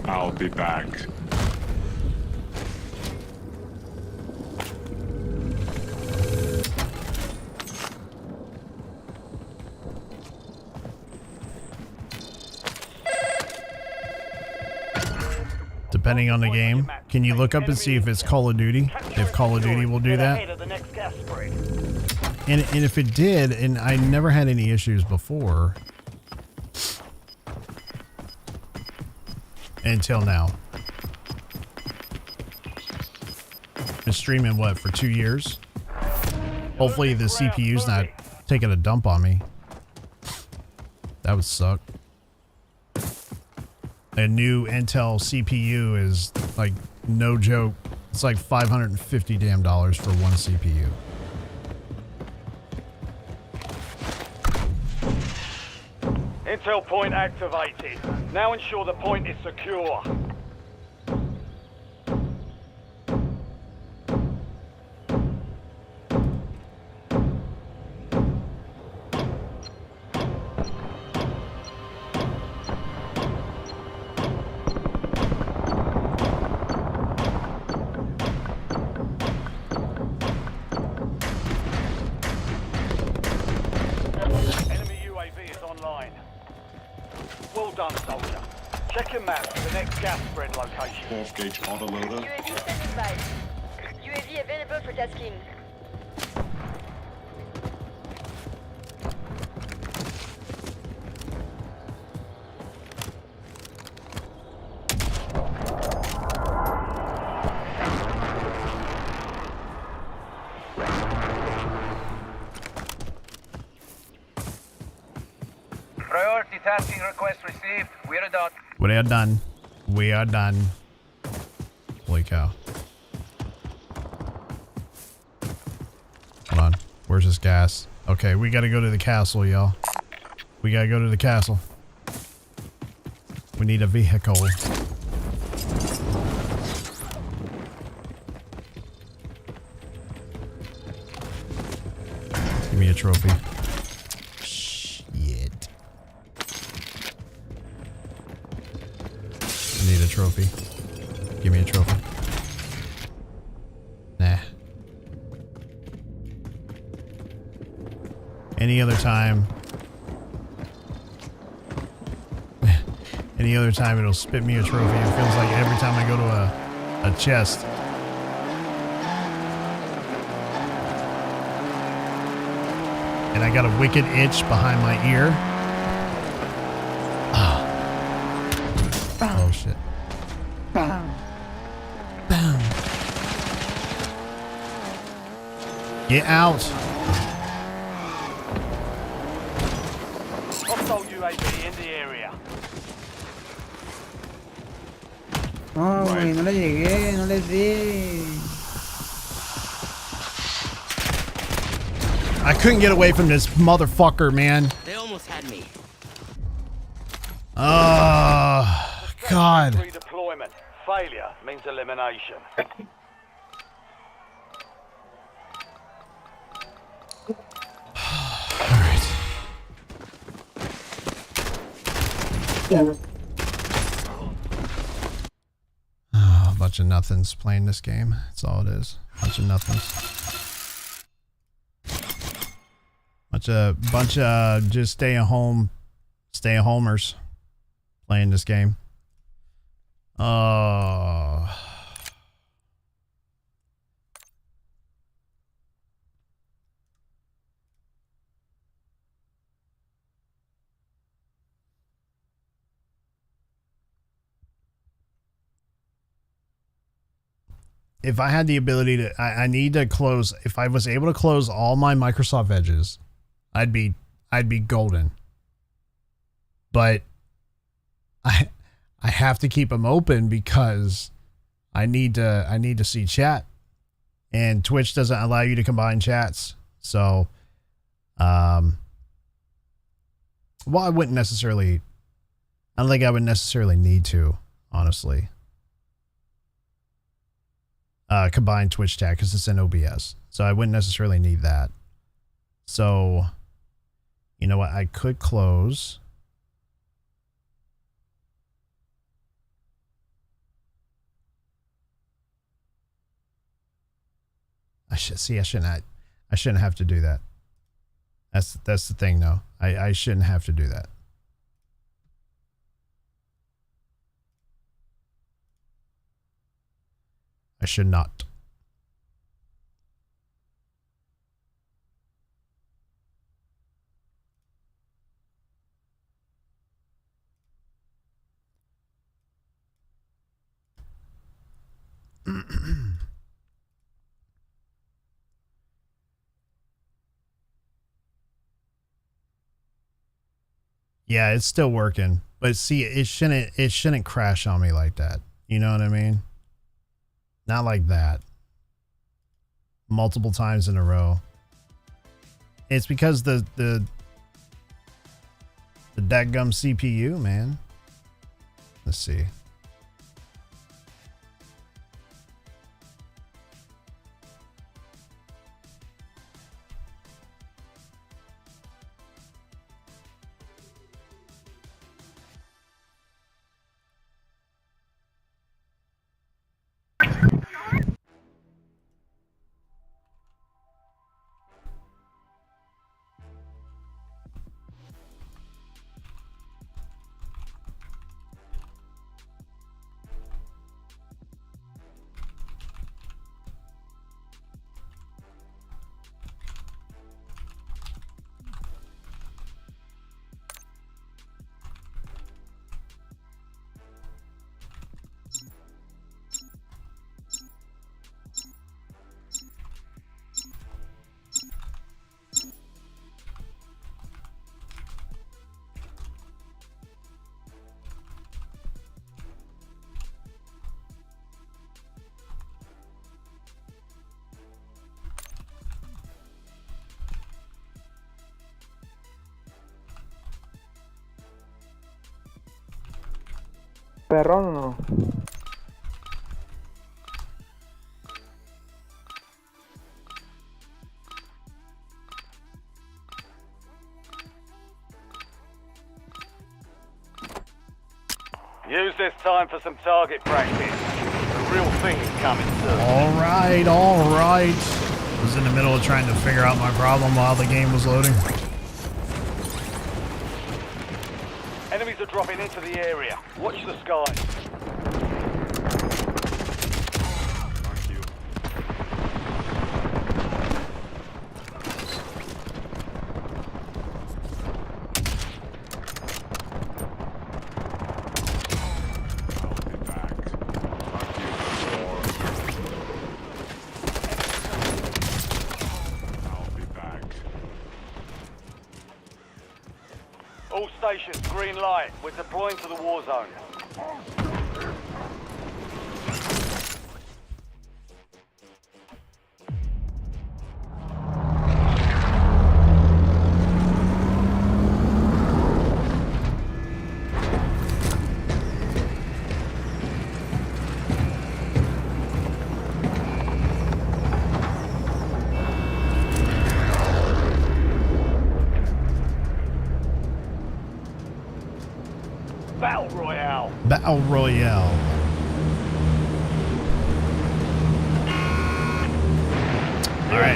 I'll be back. Depending on the game, can you look up and see if it's Call of Duty? If Call of Duty will do that? And if it did, and I never had any issues before. Until now. Been streaming what, for 2 years? Hopefully the CPU's not taking a dump on me. That would suck. A new Intel CPU is like no joke. It's like $550 damn for one CPU. Intel point activated. Now ensure the point is secure. Enemy UAV is online. Well done, soldier. Check your map for the next gas spread location. 12 gauge autoloader. UAV standing by. UAV available for tasking. Priority tasking request received. We're done. We are done. We are done. Holy cow. Hold on. Where's this gas? Okay, we gotta go to the castle, y'all. We gotta go to the castle. We need a vehicle. Give me a trophy. Shit. I need a trophy. Give me a trophy. Nah. Any other time. Any other time it'll spit me a trophy. It feels like every time I go to a chest. And I got a wicked itch behind my ear. Oh shit. Get out. Hostile UAV in the area. No, güey, no le llegué, no les di. I couldn't get away from this motherfucker, man. They almost had me. God. Redeployment. Failure means elimination. A bunch of nothings playing this game. That's all it is. Bunch of nothings. Bunch of just stay-at-homers playing this game. if I had the ability to, I need to close. If I was able to close all my Microsoft Edges, I'd be golden. But I have to keep them open because I need to see chat, and Twitch doesn't allow you to combine chats. So, well, I wouldn't necessarily. I don't think I would necessarily need to, honestly. Combine Twitch chat because it's in OBS, so I wouldn't necessarily need that. So, you know what? I could close. I shouldn't have to do that. That's the thing, though. I shouldn't have to do that. I should not. Yeah, it's still working, but see, it shouldn't crash on me like that. You know what I mean? Not like that. Multiple times in a row. It's because the dadgum CPU, man. Let's see. Perrón o no. Use this time for some target practice. The real thing is coming soon. All right. I was in the middle of trying to figure out my problem while the game was loading. Enemies are dropping into the area. Watch the skies. Fuck you. I'll be back. Fuck you. I'll be back. All stations, green light. We're deploying to the war zone. Battle Royale. Battle Royale. All right.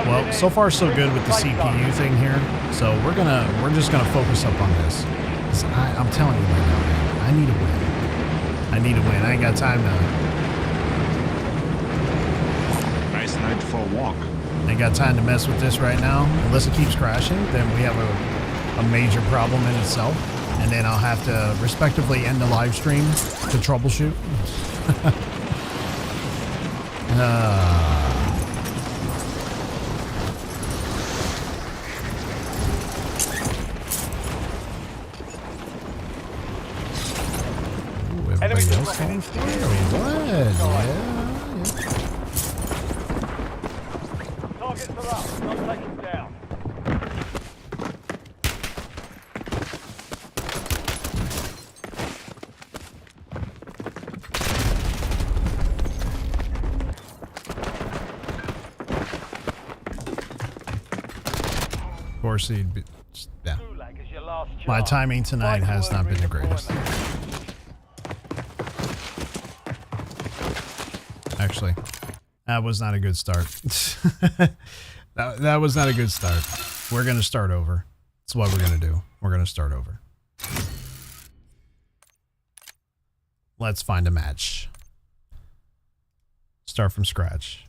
Well, so far so good with the CPU thing here. So we're just gonna focus up on this. 'Cause I'm telling you right now, man, I need a win. I ain't got time to. Nice night for a walk. I ain't got time to mess with this right now. Unless it keeps crashing, then we have a major problem in itself. And then I'll have to respectively end the live stream to troubleshoot. Everybody else falling for it? What? Yeah. Targets are up. Don't take them down. Of course, he'd be. Yeah. Gulag is your last chance. My timing tonight has not been the greatest. Actually, that was not a good start. that was not a good start. We're going to start over. That's what we're going to do. We're going to start over. Let's find a match. Start from scratch.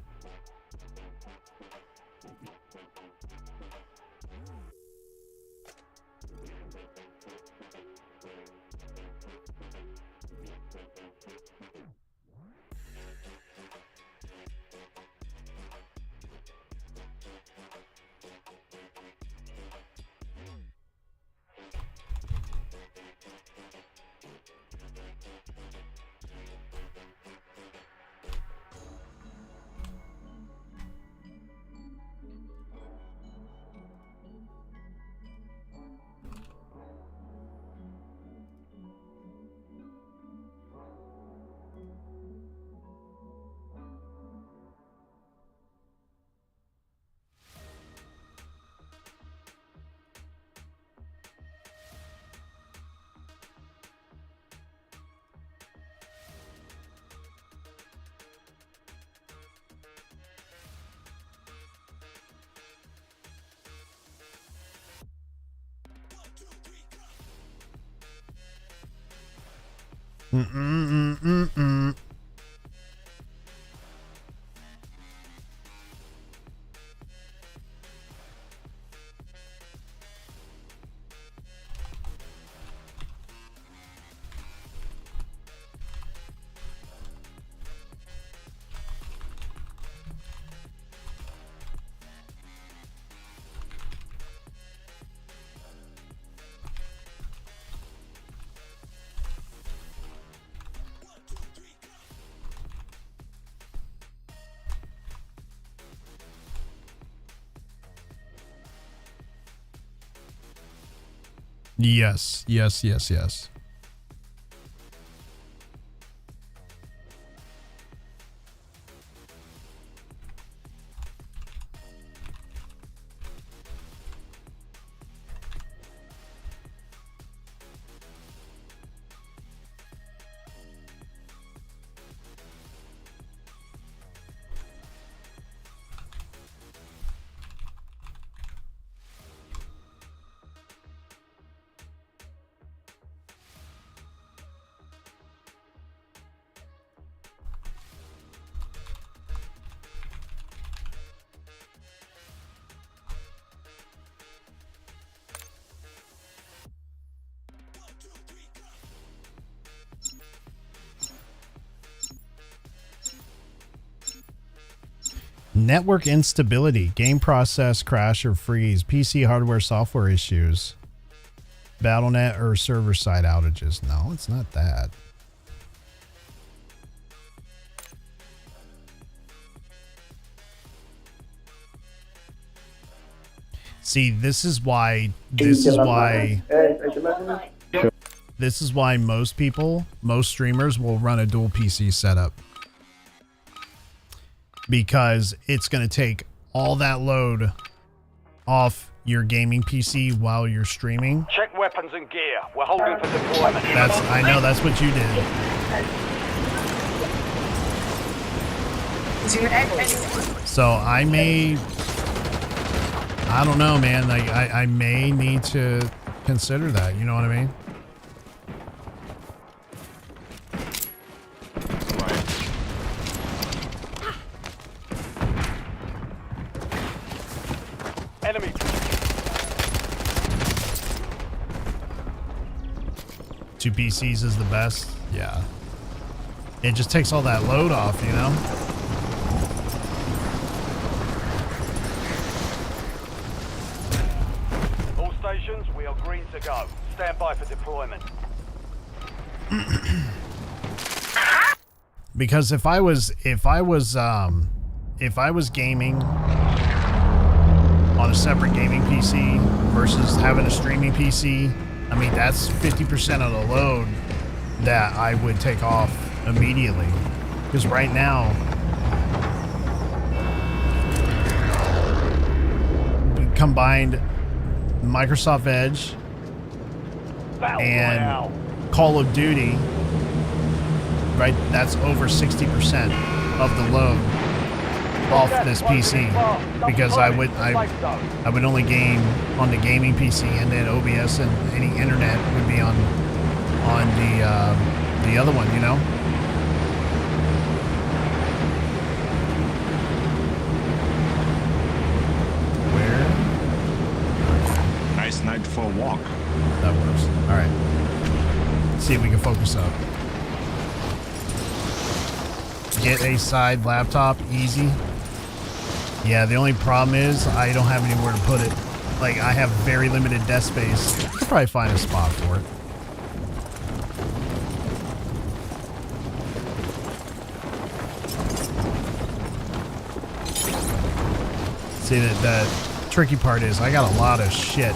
Yes, yes, yes, yes. Network instability, game process crash or freeze, PC hardware software issues, BattleNet or server side outages. No, it's not that. See, this is why most people, most streamers will run a dual PC setup. Because it's going to take all that load off your gaming PC while you're streaming. Check weapons and gear. We're holding for deployment. I know that's what you did. So I don't know, man. Like I may need to consider that. You know what I mean? Enemy. Two PCs is the best. Yeah. It just takes all that load off, you know? instructions, we are green to go. Stand by for deployment. Because if I was gaming on a separate gaming PC versus having a streaming PC, I mean, that's 50% of the load that I would take off immediately. Because right now, combined Microsoft Edge and Call of Duty, right, that's over 60% of the load off this PC, because I would only game on the gaming PC, and then OBS and any internet would be on the other one, you know. Where? Nice night for a walk. That works. All right. Let's see if we can focus up. Get a side laptop, easy. Yeah, the only problem is I don't have anywhere to put it. Like, I have very limited desk space. I'll probably find a spot for it. See, the tricky part is I got a lot of shit.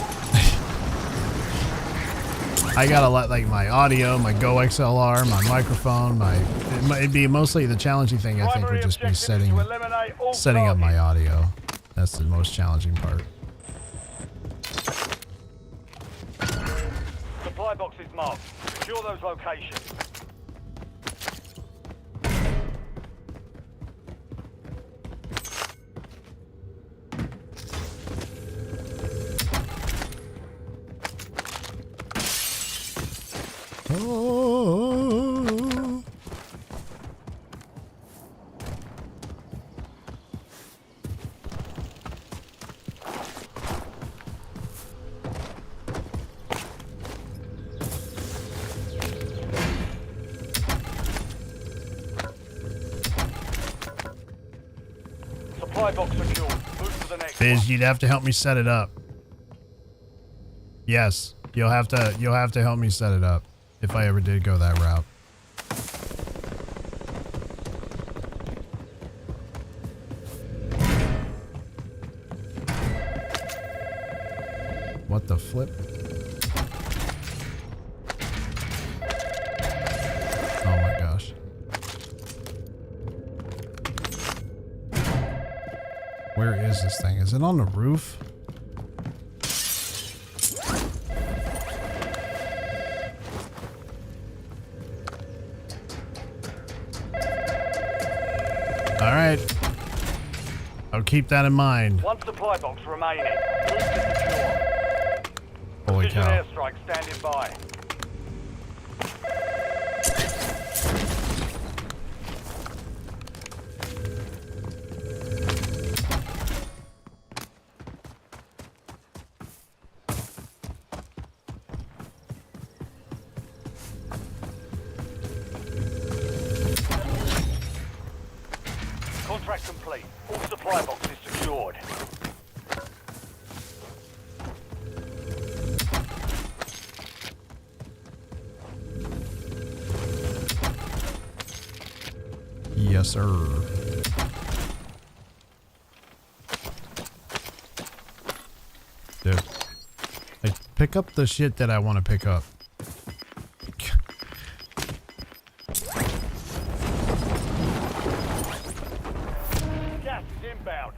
I got a lot, like my audio, my Go XLR, my microphone, it'd be mostly the challenging thing, I think, would just be setting up my audio. That's the most challenging part. Supply box is marked. Secure those locations. Oh. Supply box secured. Move to the next Biz, one. you'd have to help me set it up. Yes, you'll have to help me set it up if I ever did go that route. What the flip? Oh my gosh. Where is this thing? Is it on the roof? All right. I'll keep that in mind. One supply box remaining. Move to secure. Holy Precision cow. airstrike standing by. Contract complete. All supply boxes secured. Yes, sir. Dude. Like, pick up the shit that I want to pick up. Gas is inbound.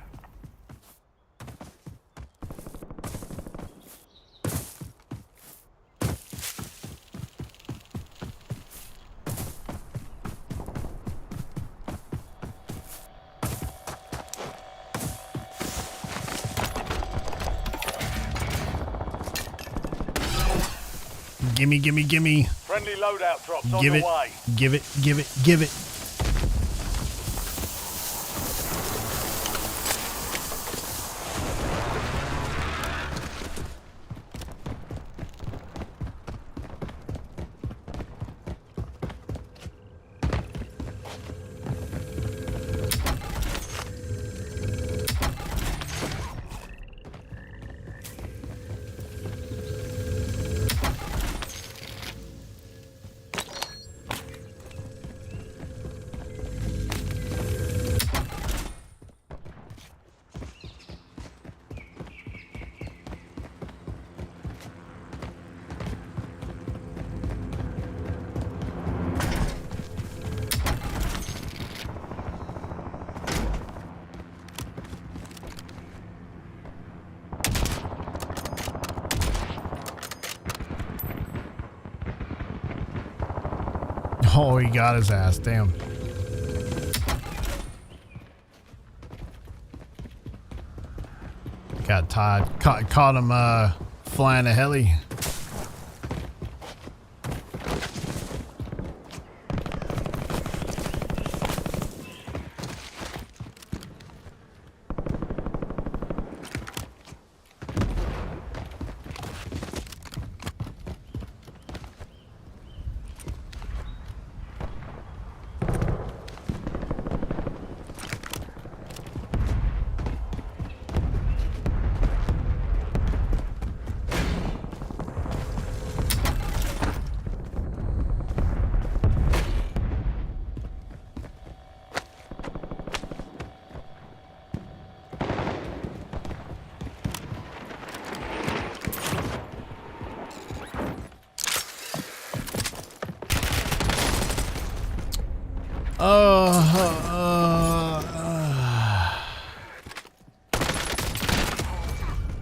Gimme, gimme, gimme. Friendly loadout drops on Give the it. way. Give it, give it, give it. Oh, he got his ass. Damn. Got Todd. Caught him flying a heli.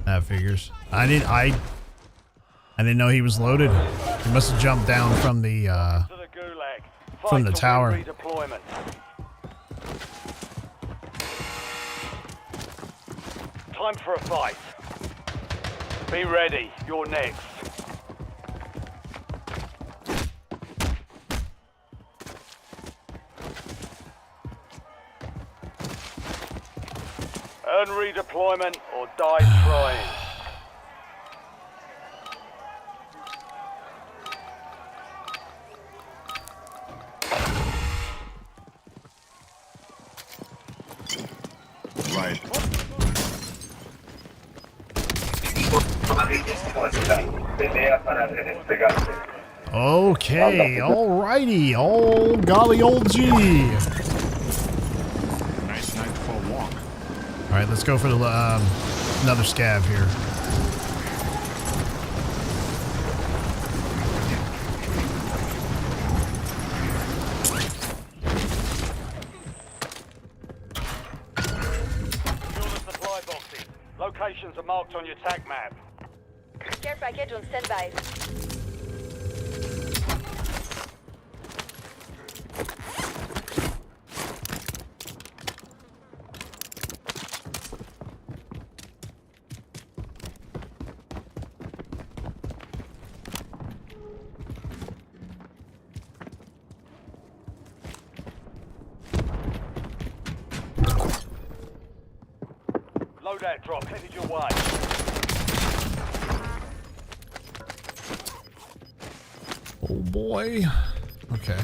That figures. I didn't know he was loaded. He must have jumped down from the tower. Redeployment. Time for a fight. Be ready. You're next. Earn redeployment or die trying. Right. Okay, alrighty, oh golly old G. Nice night for a walk. All right, let's go for the another scav here. Fuel the supply boxes. Locations are marked on your TAC map. Care package on standby. Loadout drop headed your way. Oh boy. Okay.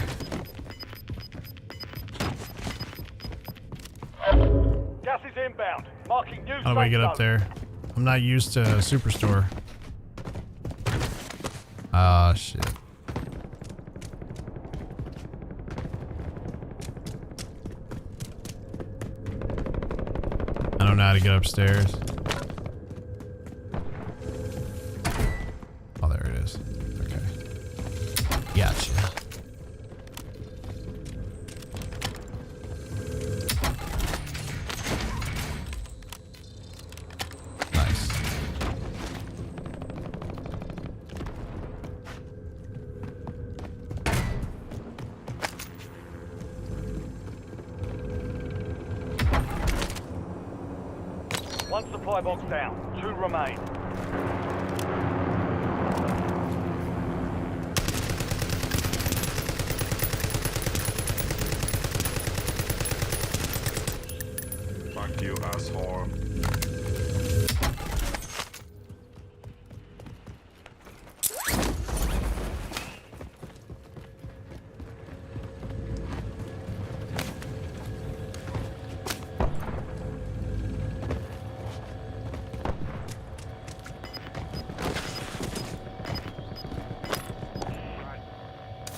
Gas is inbound. Marking new How do I safe get up zone. there? I'm not used to Superstore. Ah, shit. I don't know how to get upstairs. Oh, there it is. Okay. Gotcha. Nice. One supply box down. 2 remain. Fuck you, asshole.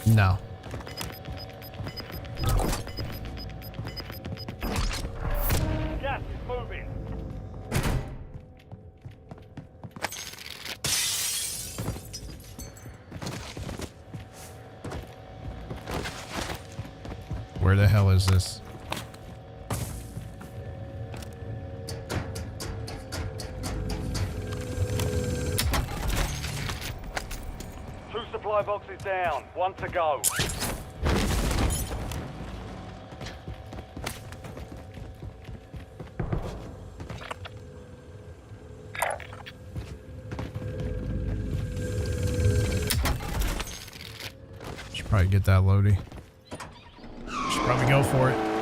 No. Gas is moving. Where the hell is this? Two supply boxes down. 1 to go. Probably get that loady. Should probably go for it.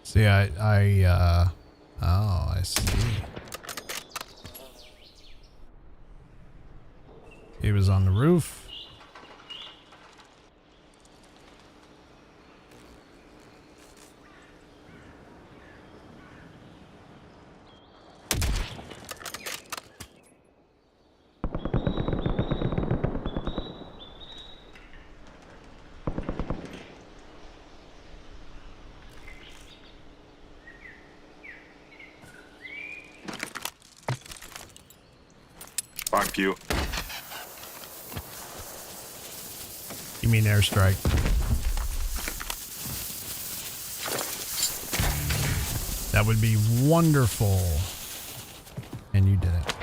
See, oh, I see. He was on the roof. Fuck you. You mean airstrike? That would be wonderful. And you did it.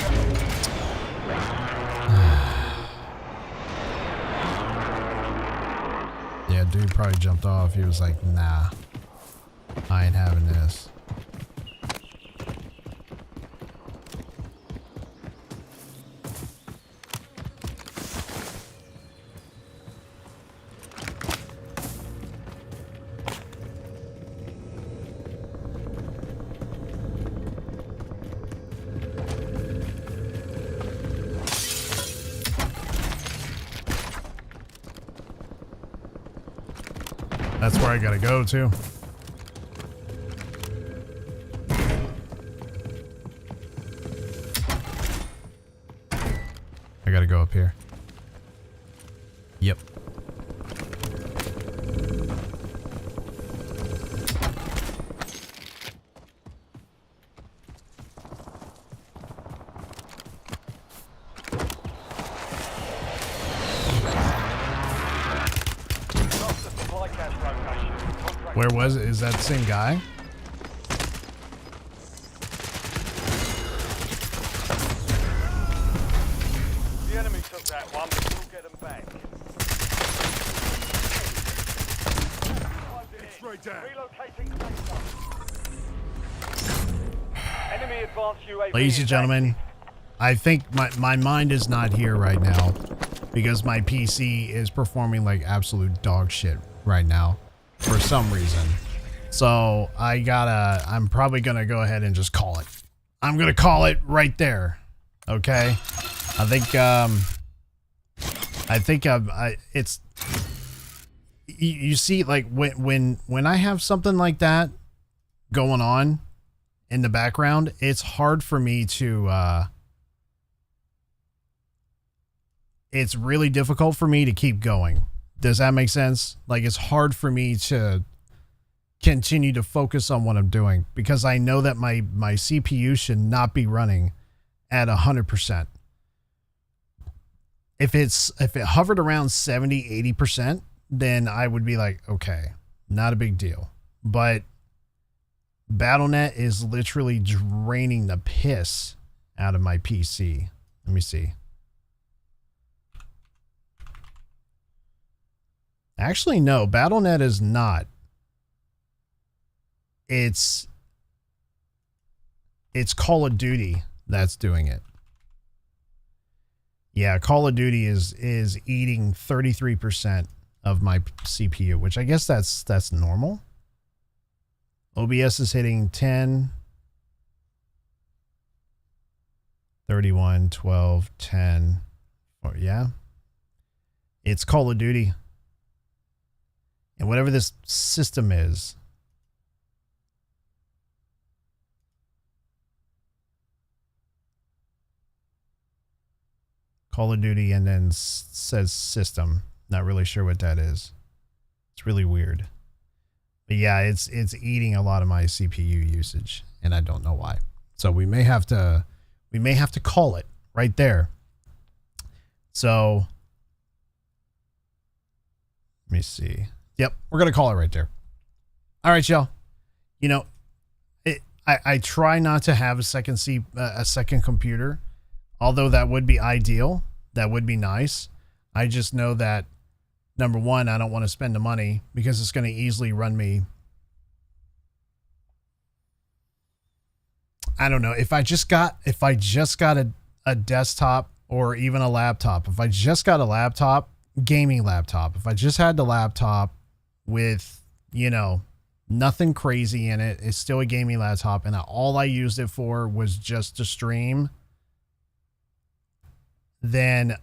Yeah, dude probably jumped off. He was like, nah, I ain't having this. That's where I gotta go to. I gotta go up here. Yep. Where was it? Is that the same guy? The enemy took that one, but we'll get them back. It's right there. Relocating safe zone. Enemy advanced UAV. Ladies and gentlemen, I think my mind is not here right now because my PC is performing like absolute dog shit right now for some reason. So I'm probably gonna go ahead and just call it. I'm gonna call it right there. Okay. It's, you see, like when I have something like that going on in the background, it's hard for me to, it's really difficult for me to keep going. Does that make sense? Like, it's hard for me to continue to focus on what I'm doing because I know that my CPU should not be running at 100%. If it hovered around 70-80%, then I would be like, okay, not a big deal. But BattleNet is literally draining the piss out of my PC. Let me see. Actually, no, BattleNet is not. It's Call of Duty that's doing it. Yeah, Call of Duty is eating 33% of my CPU, which I guess that's normal. OBS is hitting 10, 31, 12, 10. Oh, yeah. It's Call of Duty. And whatever this system is, Call of Duty and then says system. Not really sure what that is. It's really weird. But yeah, it's eating a lot of my CPU usage and I don't know why. So we may have to we may have to call it right there. So let me see. Yep, we're going to call it right there. All right, y'all. You know, I try not to have a second computer, although that would be ideal. That would be nice. I just know that, number one, I don't want to spend the money because it's going to easily run me. I don't know. If I just got a desktop or even a laptop, if I just got a laptop, gaming laptop, if I just had the laptop with, you know, nothing crazy in it, it's still a gaming laptop, and all I used it for was just to stream, then,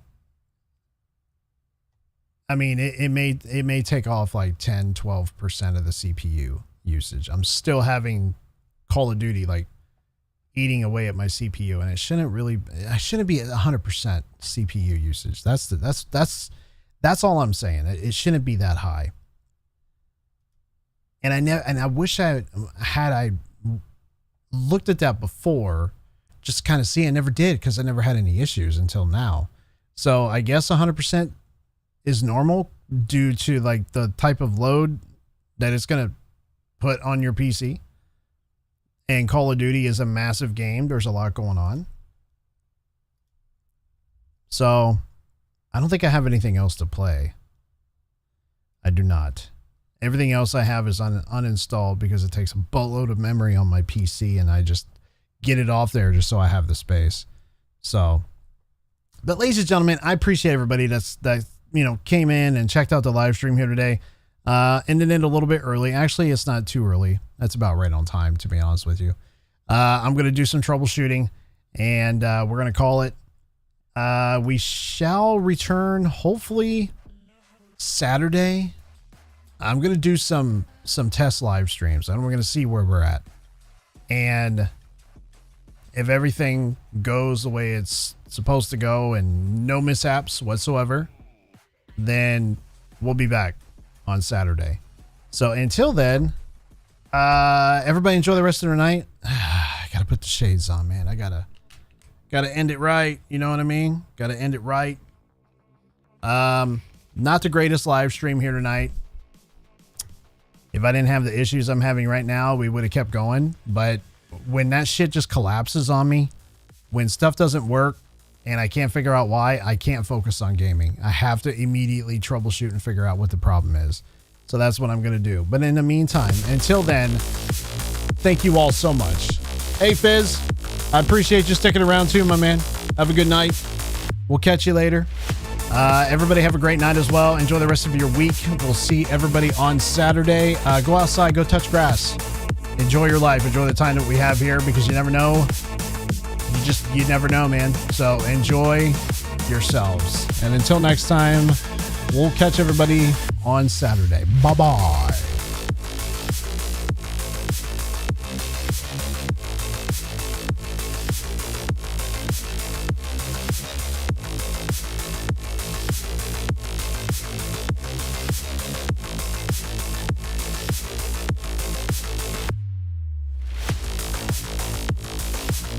I mean, it may take off like 10-12% of the CPU usage. I'm still having Call of Duty like eating away at my CPU, and I shouldn't be at 100% CPU usage. That's all I'm saying. It shouldn't be that high. And I wish I looked at that before, just to kind of see. I never did because I never had any issues until now. So I guess 100% is normal due to like the type of load that it's going to put on your PC. And Call of Duty is a massive game. There's a lot going on. So I don't think I have anything else to play. I do not. Everything else I have is uninstalled because it takes a boatload of memory on my PC, and I just get it off there just so I have the space. So, but ladies and gentlemen, I appreciate everybody that came in and checked out the live stream here today. Ended it a little bit early. Actually, it's not too early. That's about right on time, to be honest with you. I'm going to do some troubleshooting, and we're going to call it. We shall return hopefully Saturday. I'm going to do some test live streams, and we're going to see where we're at. And if everything goes the way it's supposed to go and no mishaps whatsoever, then we'll be back on Saturday. So until then, everybody enjoy the rest of the night. I gotta put the shades on, man. I gotta end it right. You know what I mean? Gotta end it right. Not the greatest live stream here tonight. If I didn't have the issues I'm having right now, we would have kept going. But when that shit just collapses on me, when stuff doesn't work and I can't figure out why, I can't focus on gaming. I have to immediately troubleshoot and figure out what the problem is. So that's what I'm going to do. But in the meantime, until then, thank you all so much. Hey, Fizz, I appreciate you sticking around too, my man. Have a good night. We'll catch you later. Everybody have a great night as well. Enjoy the rest of your week. We'll see everybody on Saturday. Go outside, go touch grass. Enjoy your life. Enjoy the time that we have here, because you never know. You never know, man. So enjoy yourselves. And until next time, we'll catch everybody on Saturday. Bye-bye.